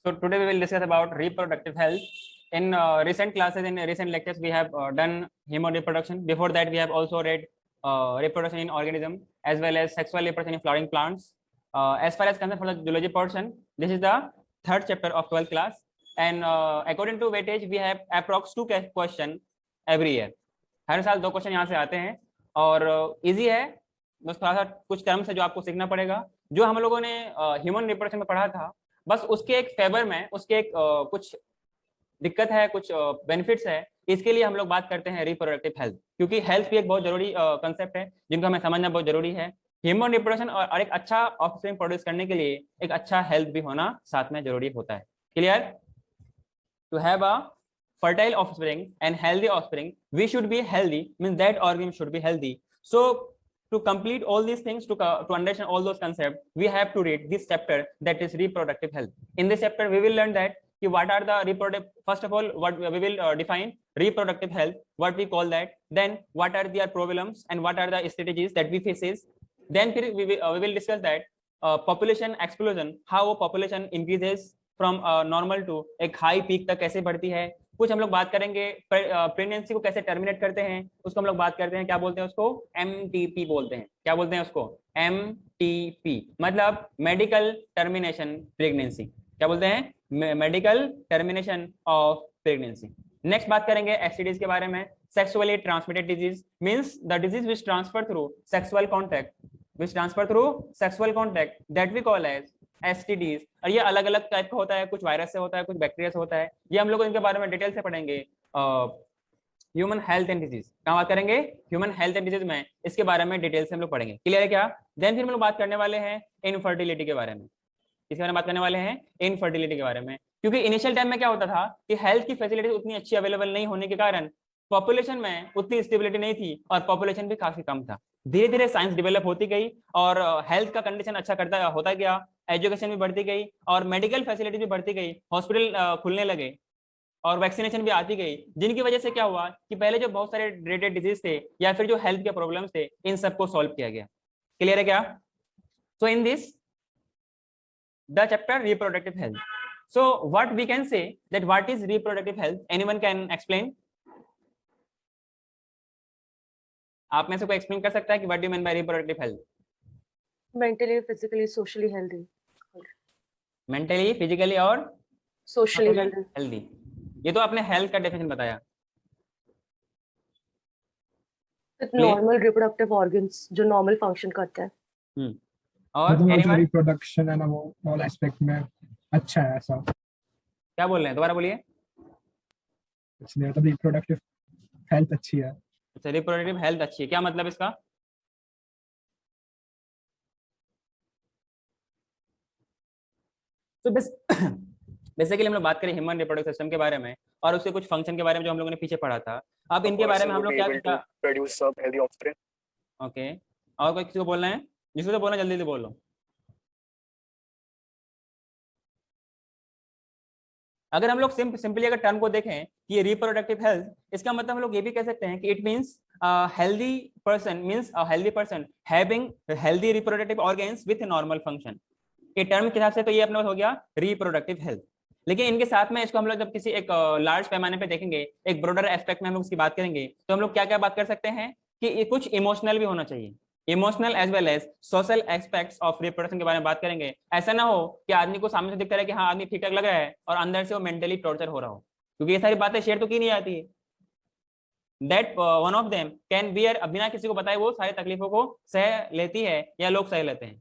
So today we will discuss about reproductive health. In recent classes, in recent lectures, we have done human reproduction. Before that, we have also read reproduction in organism as well as sexual reproduction in flowering plants. As far as concerned for the zoology portion, this is the third chapter of 12th class. And according to weightage, we have approx 2 question every year. हर साल 2 question यहाँ से आते हैं और easy है, बस थोड़ा सा कुछ टर्म्स है जो आपको सीखना पड़ेगा. जो हम लोगों ने ह्यूमन रिप्रोडक्शन में पढ़ा था, बस उसके एक फेवर में, उसके एक कुछ दिक्कत है, कुछ बेनिफिट्स है, इसके लिए हम लोग बात करते हैं रिप्रोडक्टिव हेल्थ, क्योंकि हेल्थ भी एक बहुत जरूरी कंसेप्ट है जिनको हमें समझना बहुत जरूरी है. ह्यूमन रिप्रोडक्शन और एक अच्छा ऑफस्प्रिंग प्रोड्यूस करने के लिए एक अच्छा हेल्थ भी होना साथ में जरूरी होता है. Clear? To have a fertile offspring and healthy offspring, we should be healthy, means that organ should be healthy. So to complete all these things, to understand all those concepts, we have to read this chapter, that is reproductive health. In this chapter we will learn that what are the reproductive, first of all what we will define reproductive health, what we call that, then what are their problems and what are the strategies that we faces. Then we will discuss that population explosion, how population increases from normal to एक high peak तक कैसे बढ़ती है. कुछ हम लोग बात करेंगे प्रेगनेंसी को कैसे टर्मिनेट करते हैं, उसको हम लोग बात करते हैं, क्या बोलते हैं उसको, MTP बोलते हैं. क्या बोलते हैं उसको? MTP मतलब मेडिकल टर्मिनेशन प्रेगनेंसी. क्या बोलते हैं? Medical termination of pregnancy. Next बात करेंगे एसटीडीज के बारे में. Sexually transmitted disease means the disease which transfer through sexual contact, which transfer through sexual contact, that we call as STDs. और ये अलग अलग टाइप का होता है, कुछ वायरस से होता है, कुछ बैक्टीरिया से होता है. ये हम लोग इनके बारे में डिटेल से पढ़ेंगे ह्यूमन हेल्थ एंड डिजीज. कहाँ बात करेंगे? ह्यूमन हेल्थ एंड डिजीज में इसके बारे में डिटेल से हम लोग पढ़ेंगे. क्लियर है क्या? देन फिर हम लोग बात करने वाले हैं इनफर्टिलिटी के बारे में. इसके बारे में बात करने वाले हैं इनफर्टिलिटी के बारे में, क्योंकि इनिशियल टाइम में क्या होता था कि हेल्थ की फैसिलिटीज उतनी अच्छी अवेलेबल नहीं होने के कारण पॉपुलेशन में उतनी स्टेबिलिटी नहीं थी और पॉपुलेशन भी काफी कम था. धीरे धीरे साइंस डेवलप होती गई और हेल्थ का कंडीशन अच्छा करता होता गया, एजुकेशन भी बढ़ती गई और मेडिकल फैसिलिटी भी बढ़ती गई, हॉस्पिटल खुलने लगे और वैक्सीनेशन भी आती गई, जिनकी वजह से क्या हुआ कि पहले जो बहुत सारे रिलेटेड डिजीज थे या फिर जो हेल्थ के प्रॉब्लम्स थे, इन सबको सॉल्व किया गया. क्लियर है क्या? So in this the chapter reproductive health. So what we can say that what is reproductive health? Anyone can explain? आप में से कोई एक्सप्लेन कर सकता है कि what do you mean by reproductive health? Mentally, physically, socially healthy. Mentally, physically और socially healthy. ये तो आपने हेल्थ का डेफिनेशन बताया. नॉर्मल रिप्रोडक्टिव ऑर्गन्स जो नॉर्मल फंक्शन करते हैं. और रिप्रोडक्शन है ना, वो ऑल एस्पेक्ट में अच्छा है. ऐसा क्या बोल रहे हैं? दोबारा बोलिए. इसलिए तो रिप्रोडक्टिव हेल्थ अच्छी है. अच्छा, रिप्रोडक्टिव हेल्थ अच्छी है, क्या मतलब इसका? तो बेसिकली हम लोग बात करें ह्यूमन रिप्रोडक्टिव सिस्टम के बारे में और उसके कुछ फंक्शन के बारे में जो हम लोगों ने पीछे पढ़ा था. अब इनके बारे में हम लोग क्या produce a healthy offspring. Okay, और कोई किसी को बोलना है? जिसको तो बोलना जल्दी से बोल लो. अगर हम लोग सिंपली अगर टर्म को देखें कि ये रिप्रोडक्टिव हेल्थ, इसका मतलब हम लोग ये भी कह सकते हैं कि it means healthy person, means a healthy person having healthy reproductive organs with normal function. ये टर्म के हिसाब से तो ये अपना हो गया रिप्रोडक्टिव हेल्थ. लेकिन इनके साथ में इसको हम लोग जब किसी एक लार्ज पैमाने पे देखेंगे, एक ब्रॉडर एस्पेक्ट में हम लोग इसकी बात करेंगे, तो हम लोग क्या क्या बात कर सकते हैं कि ये कुछ इमोशनल भी होना चाहिए. Emotional as well as social aspects of reproduction के बारे में बात करेंगे. ऐसा ना हो कि आदमी को सामने से दिखता रहे कि हाँ आदमी ठीक ठाक लग रहा है और अंदर से वो मेंटली टॉर्चर हो रहा हो, क्योंकि ये सारी बातें शेयर तो की नहीं जाती है. That one of them can bear, बिना किसी को बताए वो सारी तकलीफों को सह लेती है या लोग सह लेते हैं,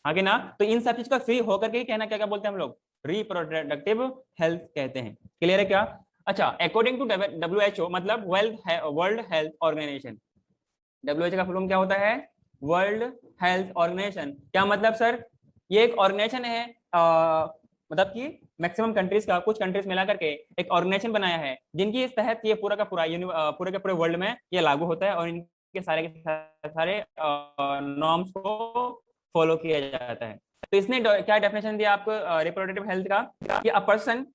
आगे ना. तो इन सब चीज का फ्री होकर के कहना क्या क्या बोलते हैं हम लोग? रिप्रोडक्टिव हेल्थ कहते हैं. क्लियर है क्या? अच्छा, अकॉर्डिंग टू WHO मतलब वर्ल्ड हेल्थ ऑर्गेनाइजेशन. WHO का फुल फॉर्म क्या होता है? World health organization. क्या मतलब सर? ये एक ऑर्गेनाइजेशन है, मतलब कि मैक्सिमम कंट्रीज का, कुछ कंट्रीज मिला करके एक ऑर्गेनाइजेशन बनाया है, जिनकी इस तहत ये पूरा का पूरा पूरे के पूरे वर्ल्ड में ये लागू होता है और इनके सारे के सारे नॉर्म्स को फॉलो किया जाता है. तो इसने क्या डेफिनेशन दिया आपको रिप्रोडक्टिव हेल्थ का कि a person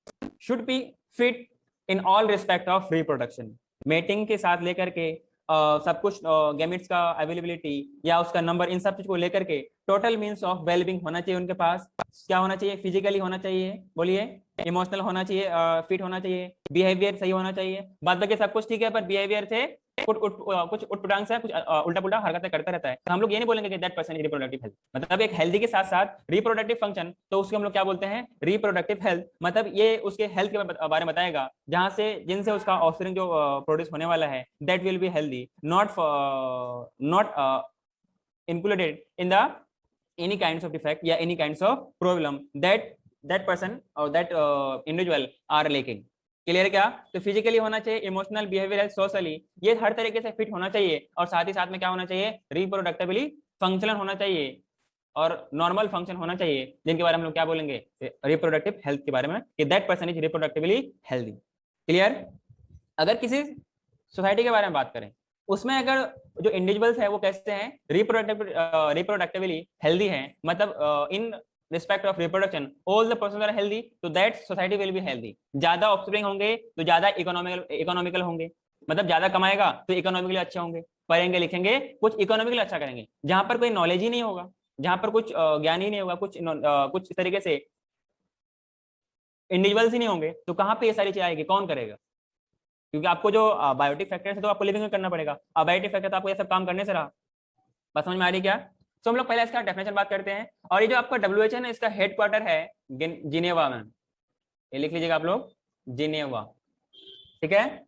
should be fit in all respect of reproduction. Mating के साथ लेकर के सब कुछ गैमेट्स का अवेलेबिलिटी या उसका नंबर, इन सब चीज को लेकर के टोटल मीन्स ऑफ वेलबींग होना चाहिए उनके पास। क्या होना चाहिए? फिजिकली होना चाहिए, बोलिए, इमोशनल होना चाहिए, फिट होना चाहिए, बिहेवियर सही होना चाहिए, बाद बाकी सब कुछ ठीक है, पर बिहेवियर से कुछ उटपटांग से कुछ उल्टा पुल्टा हरकतें करता रहता है, तो हम लोग ये नहीं बोलेंगे कि that person is reproductive health. मतलब एक हेल्दी के साथ साथ रिप्रोडक्टिव फंक्शन, तो उसको हम लोग क्या बोलते हैं? Reproductive health. मतलब ये उसके हेल्थ के बारे में बताएगा, जहां से जिनसे उसका ऑफस्प्रिंग जो प्रोड्यूस होने वाला है, that will be healthy, not included in the any kinds of defect या any kinds of problem that person or that individual are lacking। Clear है क्या? तो फिजिकली होना चाहिए, इमोशनल, बिहेवियरल, सोशली, ये हर तरीके से फिट होना चाहिए, और साथ ही साथ में क्या होना चाहिए? रिप्रोडक्टिवली फंक्शनल होना चाहिए और नॉर्मल फंक्शन होना चाहिए, जिनके बारे में हम लोग क्या बोलेंगे? रिप्रोडक्टिव हेल्थ के बारे में, कि that person is reproductively healthy. Clear? अगर किसी सोसाइटी के बारे में बात करें, उसमें अगर जो इंडिविजुअल्स है वो कैसे हैं? रिप्रोडक्टिवली हेल्दी हैं, मतलब in respect of reproduction all the person are healthy, तो that society will be healthy. ज्यादा ऑफस्प्रिंग होंगे तो ज्यादा इकोनॉमिकल होंगे, मतलब ज्यादा कमाएगा तो इकोनॉमिकली अच्छे होंगे, पढ़ेंगे लिखेंगे कुछ इकोनॉमिकली अच्छा करेंगे। जहां पर कोई नॉलेज ही नहीं होगा, जहां पर कुछ ज्ञान ही नहीं होगा, कुछ तरीके से इंडिविजुअल्स ही नहीं होंगे, तो कहाँ पे ये सारी चीजें आएगी? कौन करेगा? क्योंकि आपको जो बायोटिक फैक्टर है तो आपको लिविंग में करना पड़ेगा, अबायोटिक फैक्टर तो आपको ये सब काम करने से रहा। बात समझ में आ रही क्या? तो हम लोग पहले इसका डेफिनेशन बात करते हैं। और ये जो आपका WHO है ना, इसका हेडक्वार्टर है जिनेवा में, ये लिख लीजिएगा आप लोग, जिनेवा। ठीक है,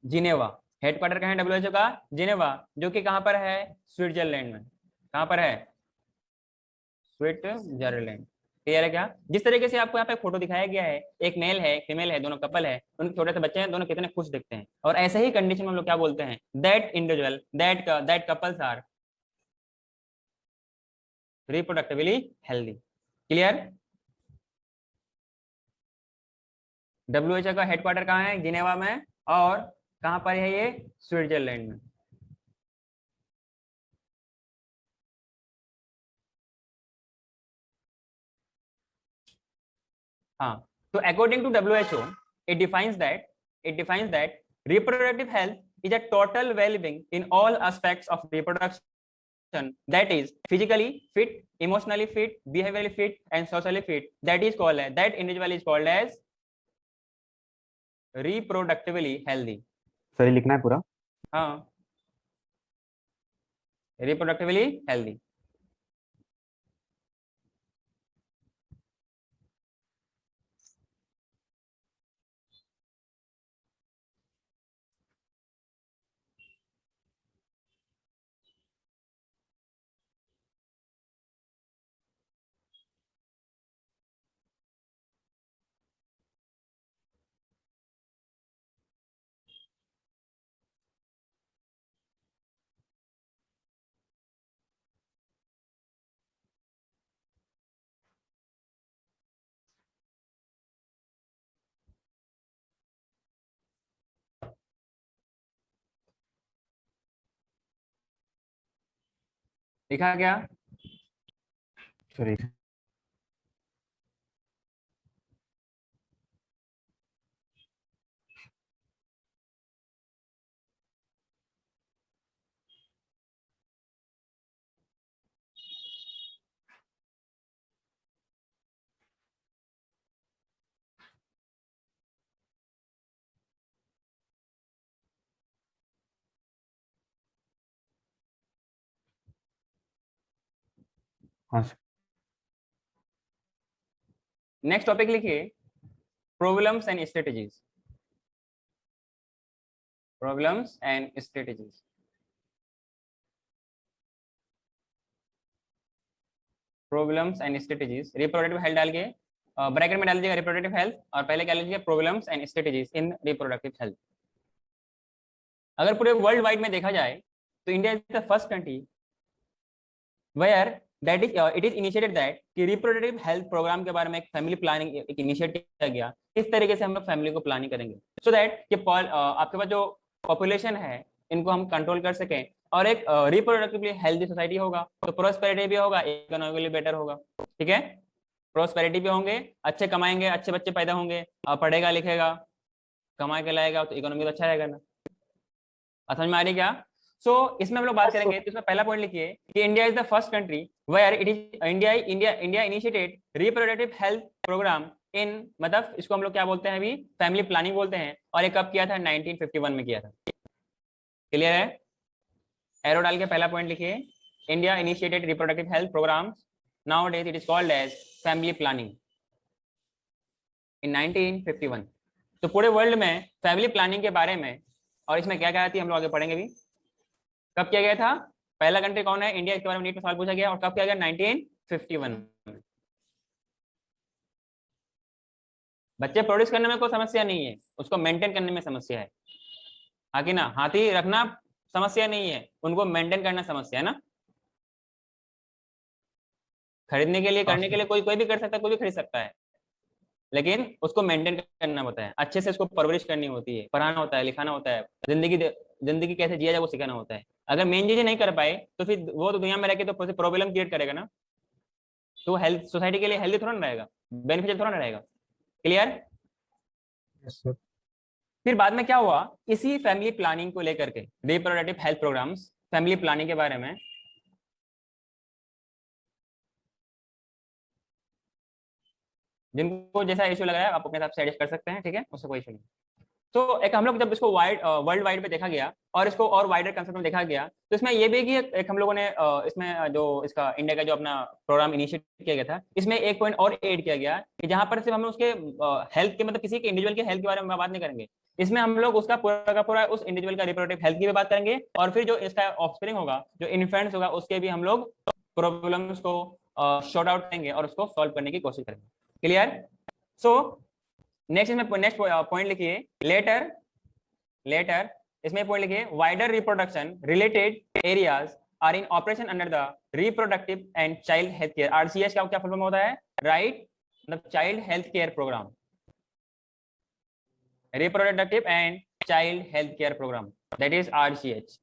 जिनेवा हेडक्वार्टर का है WHO का, जिनेवा, जो कि कहां पर है? स्विट्जरलैंड में। कहां पर है? स्विट्जरलैंड। क्लियर है क्या? जिस तरीके से आपको यहाँ पे फोटो दिखाया गया है, एक मेल है, फीमेल है, दोनों कपल है, उनके छोटे से बच्चे हैं, दोनों कितने खुश दिखते हैं। और ऐसे ही कंडीशन में हम लोग क्या बोलते हैं? That individual, that couples are reproductively healthy. Clear? WHO का हेडक्वार्टर कहाँ है? जिनेवा में। और कहां पर है ये? स्विट्जरलैंड में। हाँ, तो according to WHO, it defines that reproductive health is a total well-being in all aspects of reproduction, that is physically fit, emotionally fit, behaviorally fit and socially fit, that individual is called as reproductively healthy। सही लिखना है पूरा? हाँ, reproductively healthy। लिखा क्या? Sorry. हाँ sir. Next topic लिखिए, problems and strategies. Problems and strategies. Problems and strategies, reproductive health डाल के ब्रैकेट में डाल दीजिएगा रिप्रोडक्टिव हेल्थ, और पहले क्या लीजिए? Problems and strategies in reproductive health. अगर पूरे वर्ल्ड वाइड में देखा जाए तो India is the first country where that is it is initiated that कि रिप्रोडक्टिव हेल्थ प्रोग्राम के बारे में एक फैमिली प्लानिंग एक इनिशिएट किया गया। इस तरीके से हम लोग फैमिली को प्लानिंग करेंगे सो दैट कि आपके पास जो पॉपुलेशन है इनको हम कंट्रोल कर सकें, और एक रिप्रोडक्टिवली हेल्दी सोसाइटी होगा तो प्रोस्पेरिटी भी होगा, इकोनॉमिकली बेटर होगा। ठीक है, प्रोस्पेरिटी भी होंगे, अच्छे कमाएंगे, अच्छे बच्चे पैदा होंगे, पढ़ेगा लिखेगा, कमा के लाएगा तो इकोनॉमी तो अच्छा रहेगा ना। समझ में आ रही क्या? सो इसमें हम लोग बात करेंगे तो इसमें पहला पॉइंट लिखिए कि India is the first country where it is India initiated reproductive health programme in, मतलब इसको हम लोग क्या बोलते हैं अभी, फैमिली प्लानिंग बोलते हैं। और ये कब किया था? 1951 में किया था। क्लियर है? एरो डाल के पहला पॉइंट लिखिए, India initiated reproductive health programs, nowadays it is called as family planning in 1951। तो पूरे वर्ल्ड में फैमिली प्लानिंग के बारे में और इसमें क्या क्या आती है हम लोग आगे पढ़ेंगे भी। कब किया गया था? पहला कंट्री कौन है? इंडिया। इसके बारे में नीट में सवाल पूछा गया। और कब किया गया? 1951 में। बच्चे प्रोड्यूस करने में कोई समस्या नहीं है, उसको मेंटेन करने में समस्या है। हाँ कि ना? हाथी रखना समस्या नहीं है, उनको मेंटेन करना समस्या है ना। खरीदने के लिए, करने के लिए कोई कोई भी कर सकता है, कोई भी खरीद सकता है, लेकिन उसको मेंटेन करना होता है, अच्छे से उसको परवरिश करनी होती है, पढ़ाना होता है, लिखाना होता है, जिंदगी कैसे जिया जाए वो सिखाना होता है। अगर मेन चीजें नहीं कर पाए तो फिर वो तो दुनिया में रह के तो प्रॉब्लम क्रिएट करेगा ना। तो हेल्थ सोसाइटी के लिए हेल्दी थोड़ा ना रहेगा, बेनिफिशियल थोड़ा ना रहेगा। क्लियर? Yes, sir. फिर बाद में क्या हुआ, इसी फैमिली प्लानिंग को लेकर के, reproductive health programs, family planning के बारे में जिनको जैसा इशू लग रहा है आप अपने हिसाब से एडजस्ट कर सकते हैं, ठीक है, उससे कोई इशू नहीं। तो एक हम लोग जब इसको वर्ल्ड वाइड पे देखा गया और इसको और वाइडर कंसेप्ट में देखा गया, तो इसमें ये भी कि एक हम लोगों ने इसमें जो इसका इंडिया का जो अपना प्रोग्राम इनिशिएट किया गया था, इसमें एक पॉइंट और ऐड किया गया कि जहां पर सिर्फ हम लोग उसके हेल्थ के, मतलब किसी के इंडिविजुअल के हेल्थ के बारे में बात नहीं करेंगे, इसमें हम लोग उसका पूरा का पूरा उस इंडिविजुअल का रिप्रोडक्टिव हेल्थ की भी बात करेंगे, और फिर जो इसका ऑफस्प्रिंग होगा, जो इन्फेंट्स होगा, उसके भी हम लोग प्रॉब्लम्स को शॉर्ट आउट करेंगे और उसको सॉल्व करने की कोशिश करेंगे। क्लियर? सो नेक्स्ट पॉइंट लिखिए, लेटर इसमें पॉइंट लिखिए, wider reproduction related areas are in operation under the reproductive and child health care. RCH का क्या फुल फॉर्म होता है? राइट, मतलब child health care program, reproductive and child health care program, that is RCH.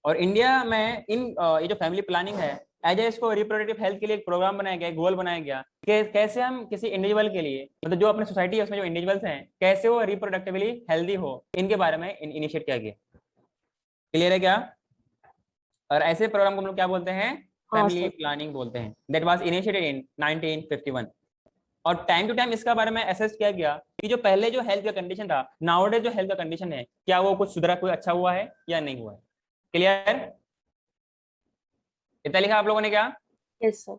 और India में इन ये जो फैमिली प्लानिंग है, एज ए इसको रिप्रोडक्टिव हेल्थ के लिए एक प्रोग्राम बनाया गया, गोल बनाया गया कि कैसे हम किसी इंडिविजुअल के लिए, मतलब जो अपनी सोसाइटी है उसमें जो इंडिविजुअल्स हैं, कैसे वो रिप्रोडक्टिवली हेल्दी हो, इनके बारे में इनिशिएट किया गया। क्लियर है क्या? और ऐसे प्रोग्राम को हम लोग क्या बोलते हैं? फैमिली प्लानिंग बोलते हैं। That was initiated in 1951। और टाइम टू टाइम इसका बारे में असेस किया गया कि जो पहले जो हेल्थ का कंडीशन था, नाउअडेज जो हेल्थ का कंडीशन है, क्या वो कुछ सुधरा, कोई अच्छा हुआ है या नहीं हुआ है। क्लियर? इतना लिखा आप लोगों ने क्या? Yes sir.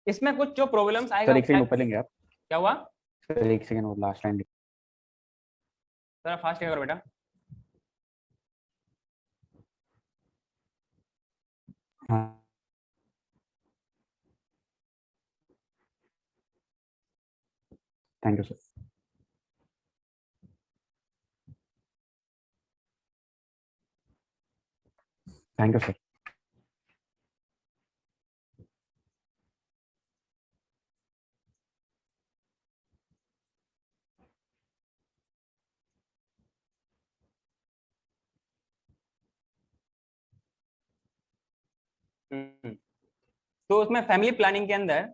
इसमें कुछ जो प्रॉब्लम्स आएगा, सर एक सेकंड ऊपर लेंगे आप। क्या हुआ? सर एक सेकंड, वो लास्ट लाइन थोड़ा फास्ट करो बेटा। हाँ, thank you sir. Thank you sir. तो उसमें फैमिली प्लानिंग के अंदर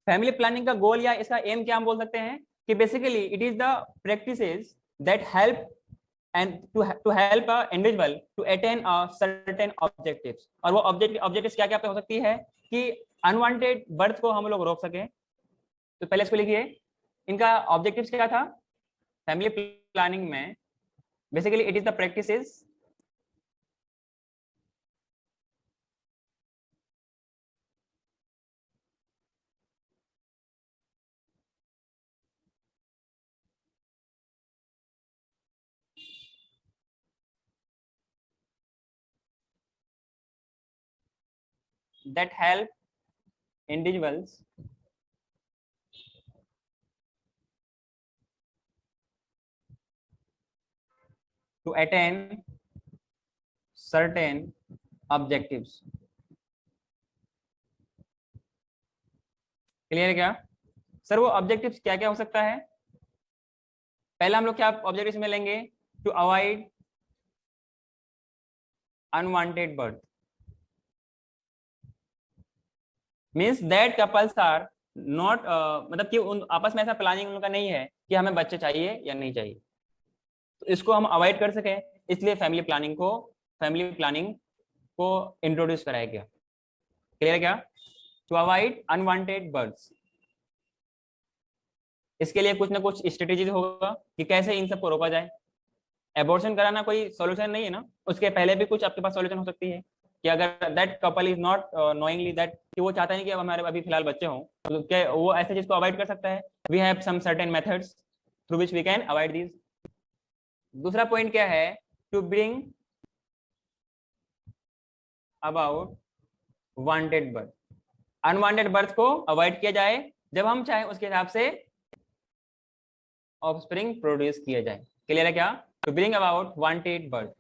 फैमिली प्लानिंग का गोल या इसका एम क्या हम बोल सकते हैं कि basically it is the practices that help and to help a individual to attain a certain objectives। और वो ऑब्जेक्टिव्स क्या क्या पे हो सकती है कि अनवांटेड बर्थ को हम लोग रोक सकें। तो पहले इसको लिखिए, इनका ऑब्जेक्टिव्स क्या था फैमिली प्लानिंग में? Basically it is the practices that help individuals to attain certain objectives। Clear है क्या सर? वो ऑब्जेक्टिव्स क्या क्या हो सकता है? पहला हम लोग क्या ऑब्जेक्टिव में लेंगे, to avoid unwanted birth, means that couples are not, मतलब कि उन आपस में ऐसा प्लानिंग उनका नहीं है कि हमें बच्चे चाहिए या नहीं चाहिए, तो इसको हम अवॉइड कर सकें, इसलिए फैमिली प्लानिंग को इंट्रोड्यूस कराया गया। क्लियर है क्या? टू अवॉइड अनवांटेड बर्थ्स, इसके लिए कुछ ना कुछ स्ट्रेटेजी होगा कि कैसे इन सबको रोका जाए। एबॉर्शन कराना कोई सॉल्यूशन नहीं है ना, उसके पहले भी कुछ आपके पास सॉल्यूशन हो सकती है कि अगर that couple is not knowingly that कि वो चाहता नहीं कि अब हमारे अभी फिलहाल बच्चे हों, तो क्या वो ऐसे चीज को अवॉइड कर सकता है? We have some certain methods through which we can avoid this. दूसरा पॉइंट क्या है? To bring about wanted birth, unwanted birth को अवॉइड किया जाए, जब हम चाहें उसके हिसाब से ऑफस्प्रिंग प्रोड्यूस किया जाए। क्लियर है क्या? To bring about wanted birth.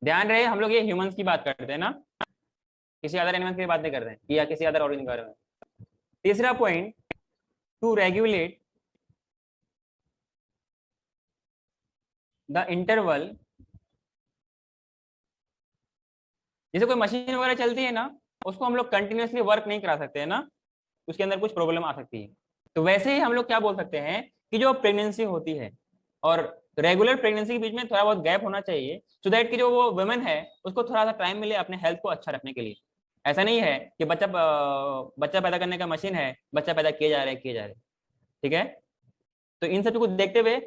ध्यान रहे हम लोग ये ह्यूमंस की बात करते हैं ना, किसी अदर एनिमल्स की बात नहीं कर रहे हैं या किसी अदर ऑर्गेनिज्म के बारे में। तीसरा point, to regulate the interval, जैसे कोई मशीन वगैरह चलती है ना, उसको हम लोग कंटिन्यूअसली वर्क नहीं करा सकते है ना, उसके अंदर कुछ प्रॉब्लम आ सकती है। तो वैसे ही हम लोग क्या बोल सकते हैं कि जो प्रेगनेंसी होती है और रेगुलर प्रेगनेंसी के बीच में थोड़ा बहुत गैप होना चाहिए, सो दैट कि जो वो वुमेन है उसको थोड़ा सा टाइम मिले अपने हेल्थ को अच्छा रखने के लिए। ऐसा नहीं है कि बच्चा पैदा करने का मशीन है, बच्चा पैदा किए जा रहे हैं, ठीक है? तो इन सब को देखते हुए,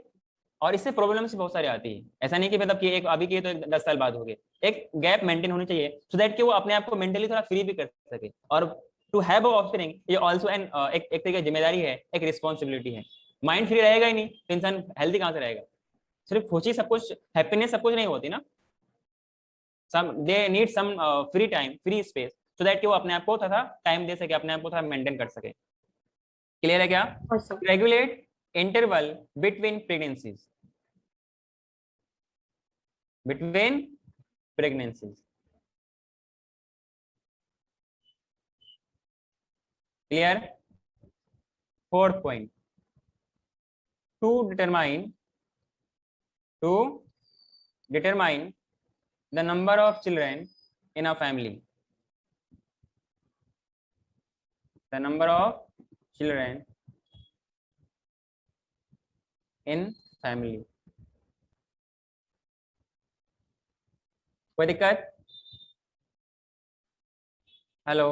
और इससे प्रॉब्लम्स बहुत सारी आती है। ऐसा नहीं कि मतलब कि एक अभी की तो 10 साल बाद हो गए, एक गैप मेंटेन होनी चाहिए सो दैट कि वो अपने आप को मेंटली थोड़ा फ्री भी कर सके। और टू हैव अ ऑफस्प्रिंग ये आल्सो एन एक तरीके की जिम्मेदारी है, एक रिस्पॉन्सिबिलिटी है। माइंड फ्री रहेगा ही नहीं तो इंसान हेल्दी कहाँ से रहेगा? सिर्फ खुशी सब कुछ, हैप्पीनेस सब कुछ नहीं होती ना, some they need some free time, free space, so that कि वो अपने आप को थोड़ा टाइम दे सके, अपने आप को थोड़ा मेंटेन कर सके। क्लियर है क्या? Regulate interval between pregnancies, Clear? Fourth point, to determine the number of children in a family. The number of children in family. कोई दिक्कत? हेलो?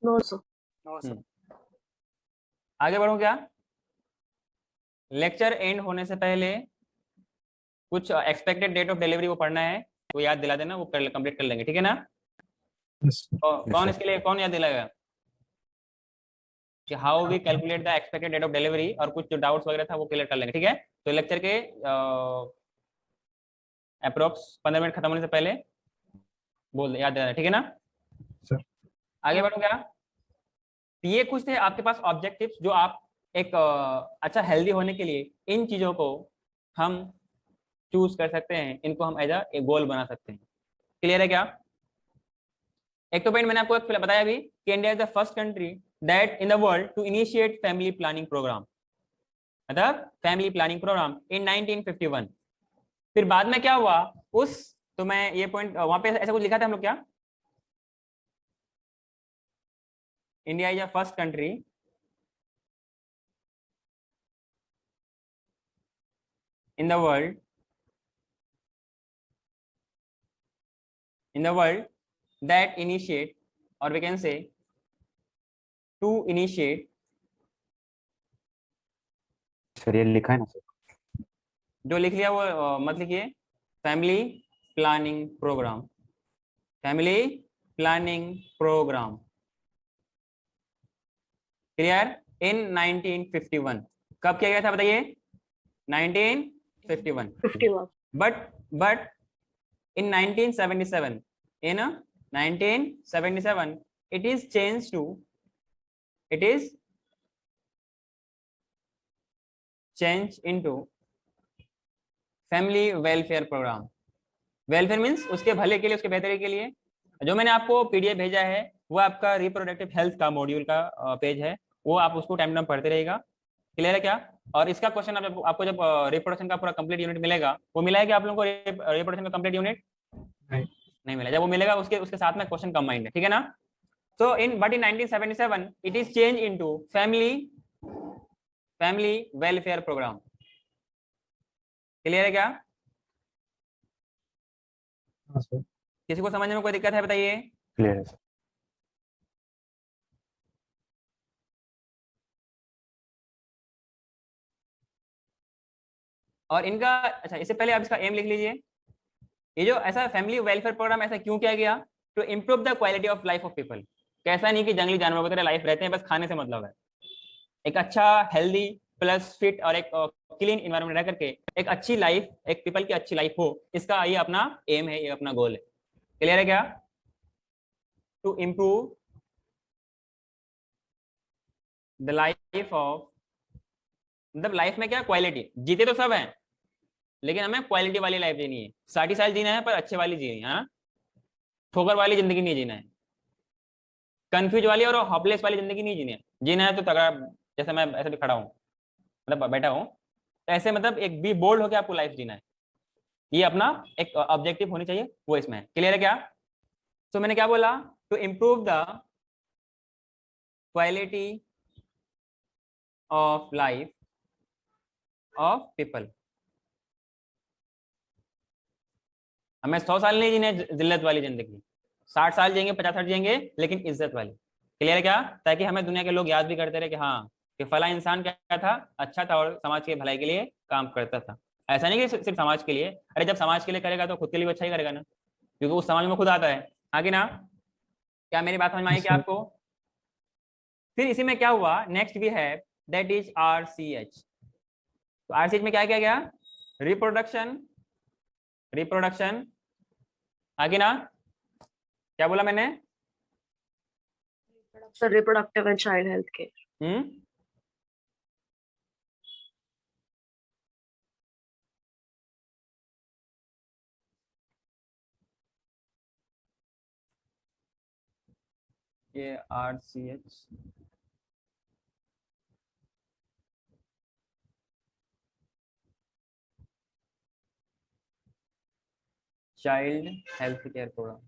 No, sir. आगे बढ़ूं क्या? लेक्चर एंड होने से पहले कुछ एक्सपेक्टेड डेट ऑफ डिलीवरी वो पढ़ना है, तो याद दिला देना, वो कंप्लीट कर लेंगे, ठीक है ना? Yes. कौन इसके लिए कौन याद दिलाएगा कि how we calculate the expected date of delivery, और कुछ जो डाउट्स वगैरह था वो क्लियर कर लेंगे, ठीक है? तो लेक्चर के अप्रोक्स 15 मिनट खत्म होने से पहले बोल याद देना, ठीक है ना? सर। आगे बढ़ो क्या? ये कुछ थे आपके पास ऑब्जेक्टिव्स जो आप एक अच्छा हेल्दी होने के लिए इन चीजों को हम चूज कर सकते हैं, इनको हम एज ए गोल बना सकते हैं। क्लियर है क्या? एक तो पॉइंट मैंने आपको बताया अभी कि India is the first country that in the world to initiate family planning program, मतलब फैमिली प्लानिंग प्रोग्राम इन 1951। फिर बाद में क्या हुआ तो मैं ये पॉइंट वहां पे ऐसा कुछ लिखा था हम लोग क्या, India is the first country in the world that initiate, or we can say to initiate, sir ये लिखा है ना सर? जो लिख लिया वो मत लिखिए, family planning programme, family planning programme. Clear? In 1951। कब किया गया था बताइए? 1951। 51. But in 1977, it is changed into family welfare program. Welfare means उसके भले के लिए, उसके बेहतरी के लिए। जो मैंने आपको पीडीएफ भेजा है वो आपका रिप्रोडक्टिव हेल्थ का मॉड्यूल का पेज है, वो आप उसको टाइम टाइम पढ़ते रहेगा। क्लियर है क्या? और इसका क्वेश्चन आपको जब रिप्रोडक्शन का पूरा कंप्लीट यूनिट मिलेगा, वो मिला है कि आप लोगों को रिप्रोडक्शन का कंप्लीट यूनिट नहीं मिला। जब वो मिलेगा उसके उसके साथ में क्वेश्चन कंबाइंड है, ठीक है ना। So in 1977 it is changed into family welfare program. Clear है क्या? हाँ सर। किसी को समझने में कोई दिक्कत है बताइए? क्लियर है सर। और इनका अच्छा, इससे पहले आप इसका एम लिख लीजिए। ये जो ऐसा फैमिली वेलफेयर प्रोग्राम ऐसा क्यों किया गया? To improve the quality of life of people. कैसा नहीं कि जंगली जानवर की तरह लाइफ रहते हैं, बस खाने से मतलब है। एक अच्छा हेल्दी प्लस फिट और एक क्लीन इन्वायरमेंट रह करके एक अच्छी लाइफ, एक पीपल की अच्छी लाइफ हो, इसका ये अपना एम है, ये अपना गोल है। क्लियर है क्या? To improve the life of, मतलब लाइफ में क्या क्वालिटी, जीते तो सब हैं लेकिन हमें क्वालिटी वाली लाइफ जीनी है। 60 साल जीना है पर अच्छे वाली जीनी है, ठोकर वाली जिंदगी नहीं जीना है, कंफ्यूज वाली और हॉपलेस वाली जिंदगी नहीं जीनी है। जीना है तो तगड़ा, जैसे मैं ऐसे भी खड़ा हूँ, मतलब बैठा हूँ, तो ऐसे मतलब एक भी बोल्ड होकर आपको लाइफ जीना है। ये अपना एक ऑब्जेक्टिव होनी चाहिए, वो इसमें है। क्लियर है क्या? तो मैंने क्या बोला? To improve the quality of life of people. हमें 100 साल नहीं जीने जिल्लत वाली जिंदगी, 60 साल जिएंगे, 50 साल जिएंगे, लेकिन इज्जत वाली। क्लियर है क्या? ताकि हमें दुनिया के लोग याद भी करते रहे कि हाँ कि फला इंसान क्या था, अच्छा था और समाज के भलाई के लिए काम करता था। ऐसा नहीं कि सिर्फ समाज के लिए, अरे जब समाज के लिए करेगा तो खुद के लिए भी अच्छा ही करेगा ना, क्योंकि उस समाज में खुद आता है। हाँ कि ना? क्या मेरी बात समझ में आई क्या आपको? फिर इसी में क्या हुआ, नेक्स्ट भी है, दैट इज RCH। तो RCH में क्या किया गया? रिप्रोडक्शन, रिप्रोडक्शन, आगे ना, क्या बोला मैंने? Sir reproductive and child health care. ये RCH, child health care program,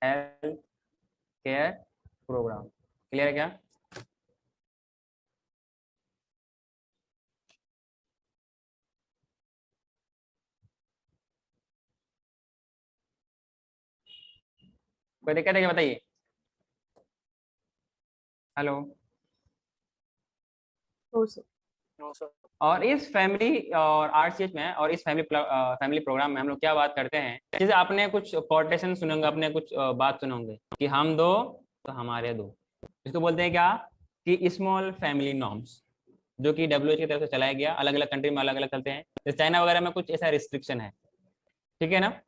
health care program. Clear है क्या? कोई दिक्कत है क्या बताइए? हेलो। और इस फैमिली और RCH में और इस फैमिली प्रोग्राम में हम लोग क्या बात करते हैं, जैसे आपने कुछ कोटेशन सुने होंगे, आपने कुछ बात सुने होंगे कि हम दो तो हमारे दो। इसको बोलते हैं क्या? कि स्मॉल फैमिली नॉर्म्स, जो कि WHO की तरफ से चलाया गया। अलग अलग कंट्री में अलग अलग चलते हैं, जैसे चाइना वगैरह में कुछ ऐसा रिस्ट्रिक्शन है, ठीक है ना।